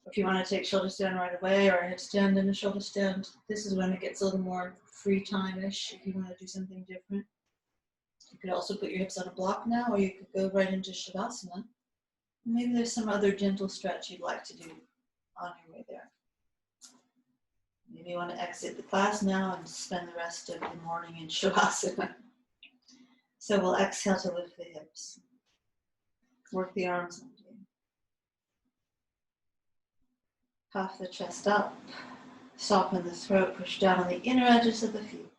If you want to take shoulder stand right away or a headstand and a shoulder stand, this is when it gets a little more free time-ish if you want to do something different. You could also put your hips on a block now, or you could go right into Shavasana. Maybe there's some other gentle stretch you'd like to do on your way there. Maybe you want to exit the class now and spend the rest of the morning in Shavasana. So we'll exhale to lift the hips. Work the arms under. Puff the chest up. Soften the throat. Push down on the inner edges of the feet.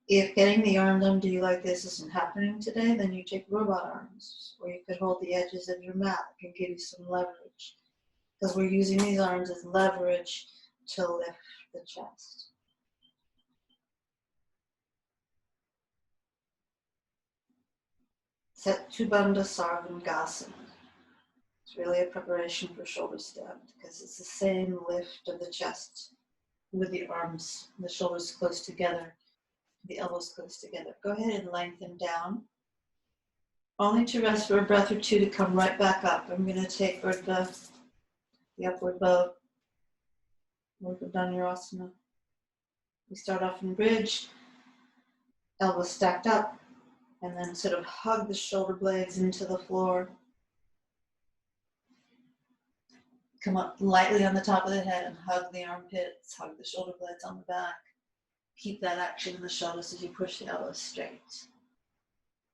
If getting the arms under you like this isn't happening today, then you take robot arms, or you could hold the edges of your mat. It can give you some leverage, because we're using these arms as leverage to lift the chest. Setu Bandha Sarvangasana. It's really a preparation for shoulder stand, because it's the same lift of the chest with the arms, the shoulders close together, the elbows close together. Go ahead and lengthen down, only to rest for a breath or two to come right back up. I'm going to take the upward bow, Urdhva Dhanurasana. We start off in bridge, elbows stacked up, and then sort of hug the shoulder blades into the floor. Come up lightly on the top of the head and hug the armpits, hug the shoulder blades on the back. Keep that action in the shoulders as you push the elbows straight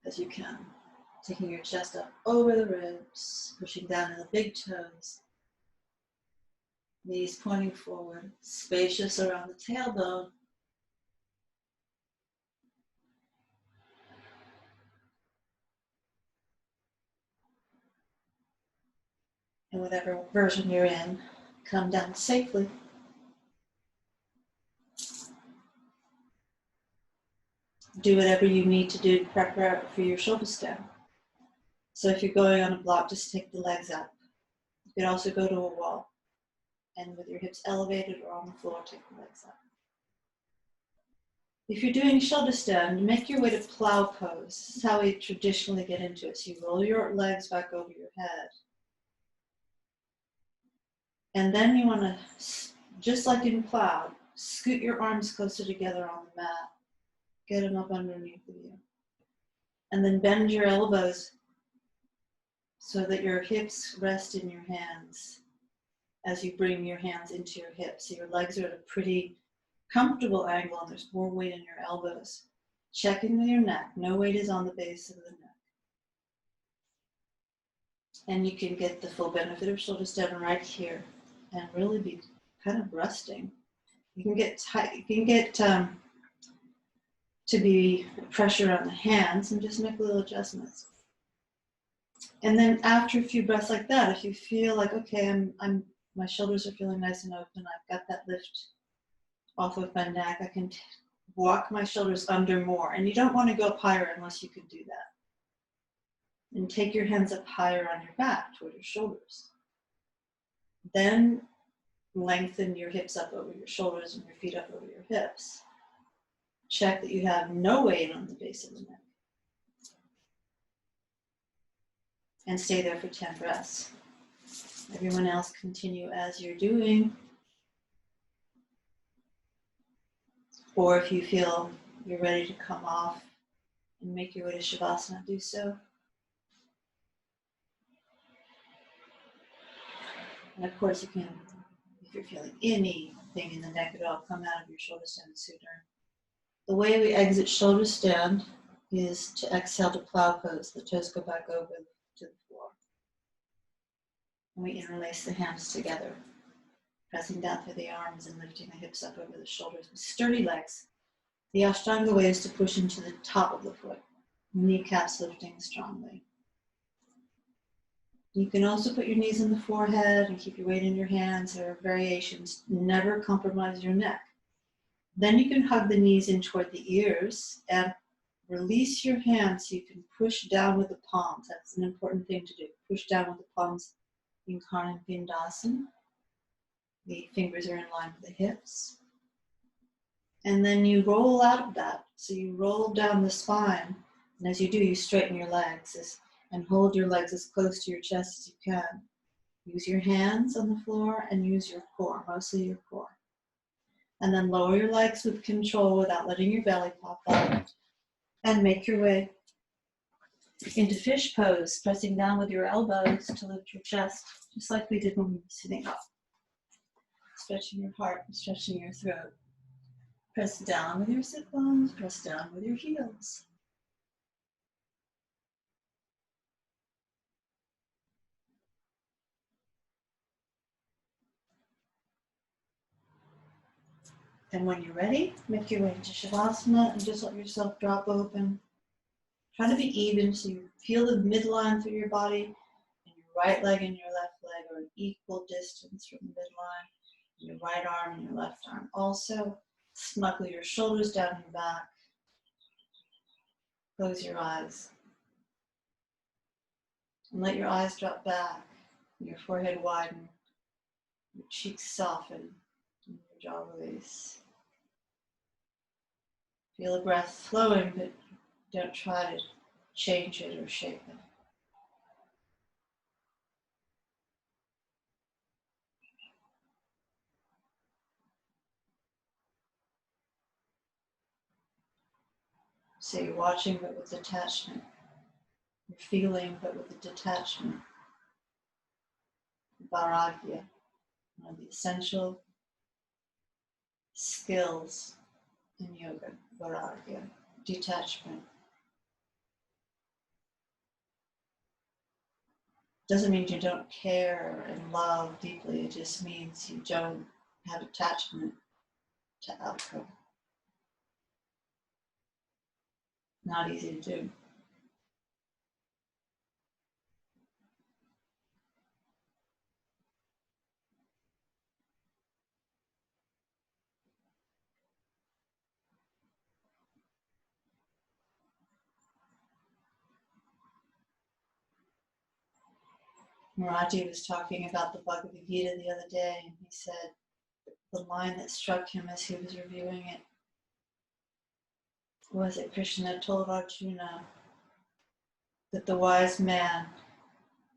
as you can. Taking your chest up over the ribs, pushing down to the big toes. Knees pointing forward, spacious around the tailbone. And whatever version you're in, come down safely. Do whatever you need to do to prepare for your shoulder stand. So if you're going on a block, just take the legs up. You could also go to a wall, and with your hips elevated or on the floor, take the legs up. If you're doing shoulder stand, make your way to plow pose. This is how we traditionally get into it. So you roll your legs back over your head. And then you want to, just like in plow, scoot your arms closer together on the mat. Get them up underneath of you. And then bend your elbows so that your hips rest in your hands as you bring your hands into your hips. So your legs are at a pretty comfortable angle and there's more weight in your elbows. Checking with your neck. No weight is on the base of the neck. And you can get the full benefit of shoulder stand right here and really be kind of resting. You can get tight, you can get to be pressure on the hands and just make little adjustments. And then after a few breaths like that, if you feel like, okay, my shoulders are feeling nice and open, I've got that lift off of my neck, I can walk my shoulders under more. And you don't want to go up higher unless you can do that. And take your hands up higher on your back toward your shoulders. Then lengthen your hips up over your shoulders and your feet up over your hips. Check that you have no weight on the base of the neck. And stay there for 10 breaths. Everyone else continue as you're doing. Or if you feel you're ready to come off and make your way to Shavasana, do so. And of course you can, if you're feeling anything in the neck at all, come out of your shoulder stand sooner. The way we exit shoulder stand is to exhale to plow pose. The toes go back over to the floor. And we interlace the hands together, pressing down through the arms and lifting the hips up over the shoulders with sturdy legs. The Ashtanga way is to push into the top of the foot, kneecaps lifting strongly. You can also put your knees in the forehead and keep your weight in your hands. There are variations. Never compromise your neck. Then you can hug the knees in toward the ears and release your hands so you can push down with the palms. That's an important thing to do. Push down with the palms in Karna Vindasana. The fingers are in line with the hips. And then you roll out of that. So you roll down the spine. And as you do, you straighten your legs and hold your legs as close to your chest as you can. Use your hands on the floor and use your core, mostly your core. And then lower your legs with control without letting your belly pop up. And make your way into fish pose, pressing down with your elbows to lift your chest, just like we did when we were sitting up. Stretching your heart and stretching your throat. Press down with your sit bones, press down with your heels. And when you're ready, make your way into Shavasana and just let yourself drop open. Try to be even so you feel the midline through your body, and your right leg and your left leg are an equal distance from the midline. Your right arm and your left arm. Also, snuggle your shoulders down your back. Close your eyes. And let your eyes drop back, your forehead widen, your cheeks soften, and your jaw release. Feel the breath flowing, but don't try to change it or shape it. So you're watching, but with detachment. You're feeling, but with the detachment. Vairagya, one of the essential skills in yoga. Vairagya, detachment. Doesn't mean you don't care and love deeply. It just means you don't have attachment to outcome. Not easy to do. Marathi was talking about the Bhagavad Gita the other day, and he said the line that struck him as he was reviewing it was that Krishna told Arjuna that the wise man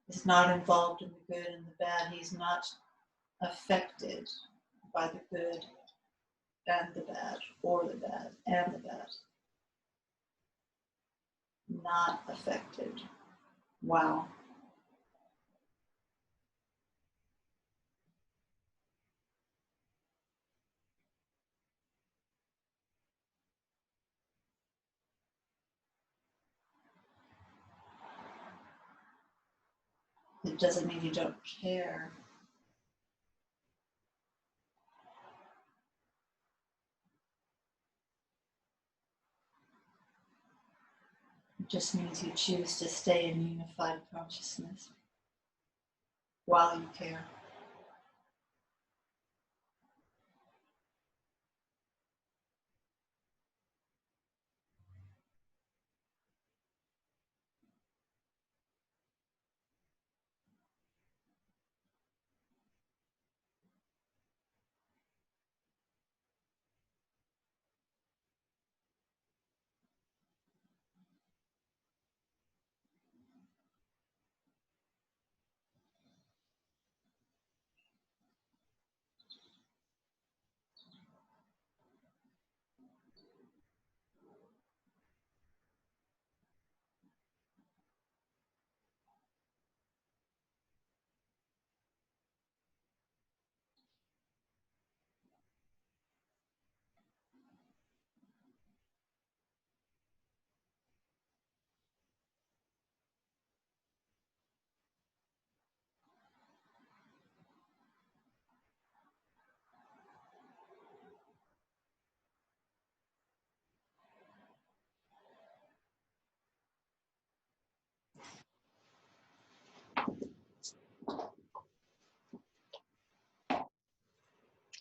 is not involved in the good and the bad. He's not affected by the good and the bad, or the bad and the bad. Not affected. Wow. It doesn't mean you don't care. It just means you choose to stay in unified consciousness while you care.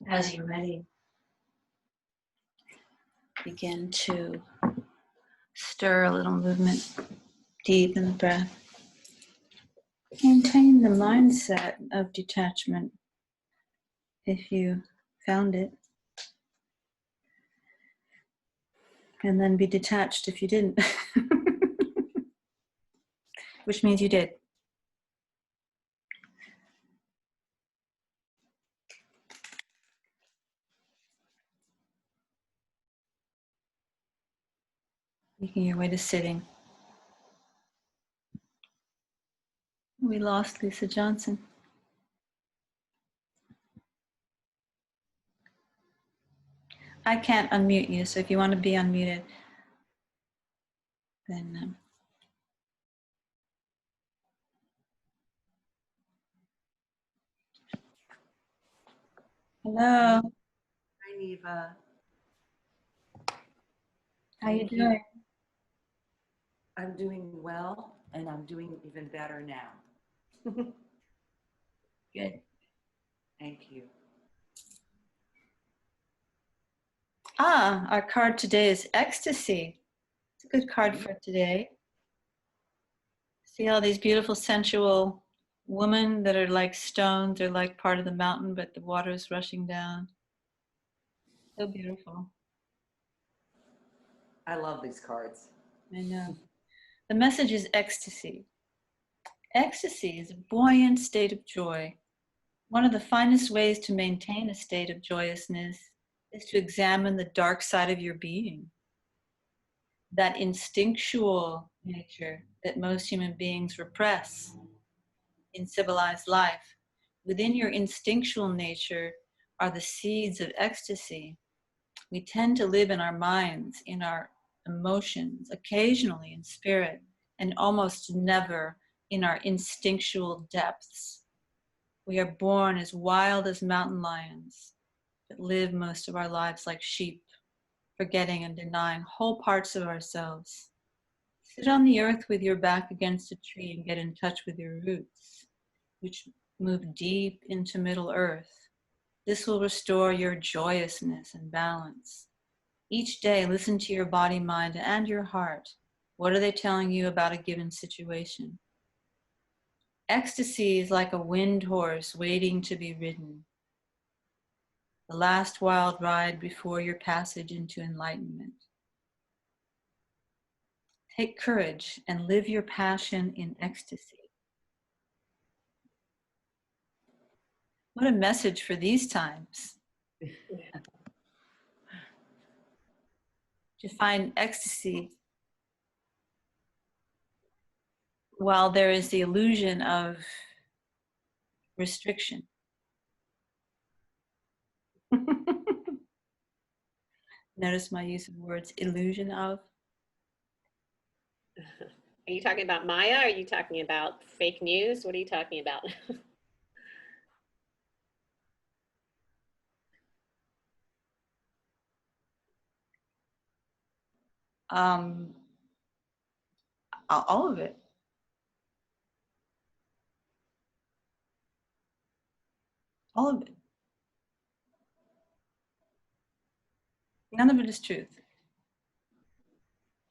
As you're ready, begin to stir a little movement deep in the breath. Maintain the mindset of detachment if you found it, and then be detached if you didn't, which means you did. Making your way to sitting. We lost Lisa Johnson. I can't unmute you, so if you want to be unmuted, then hello. Hi, Neva. How you Thank doing? I'm doing well, and I'm doing even better now. Good. Thank you. Our card today is ecstasy. It's a good card for today. See all these beautiful sensual women that are like stones. They're like part of the mountain, but the water is rushing down. So beautiful. I love these cards. I know. The message is ecstasy. Ecstasy is a buoyant state of joy. One of the finest ways to maintain a state of joyousness is to examine the dark side of your being. That instinctual nature that most human beings repress in civilized life. Within your instinctual nature are the seeds of ecstasy. We tend to live in our minds, in our emotions, occasionally in spirit, and almost never in our instinctual depths. We are born as wild as mountain lions, but live most of our lives like sheep, forgetting and denying whole parts of ourselves. Sit on the earth with your back against a tree and get in touch with your roots, which move deep into Middle Earth. This will restore your joyousness and balance. Each day, listen to your body, mind, and your heart. What are they telling you about a given situation? Ecstasy is like a wind horse waiting to be ridden. The last wild ride before your passage into enlightenment. Take courage and live your passion in ecstasy. What a message for these times. To find ecstasy while there is the illusion of restriction. Notice my use of words, illusion of. Are you talking about Maya? Are you talking about fake news? What are you talking about? Um, all of it. All of it. None of it is truth.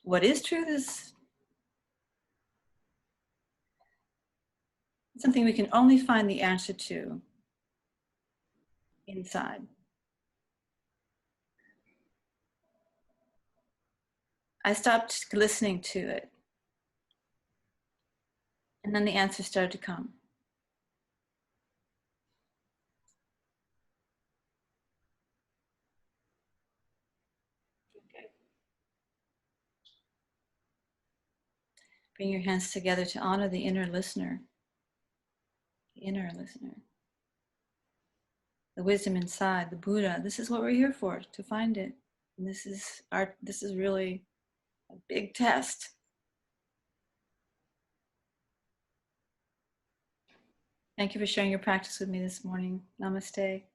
What is truth is something we can only find the answer to inside. I stopped listening to it. And then the answer started to come. Okay. Bring your hands together to honor the inner listener. The inner listener. The wisdom inside, the Buddha. This is what we're here for, to find it. And this is really a big test. Thank you for sharing your practice with me this morning. Namaste.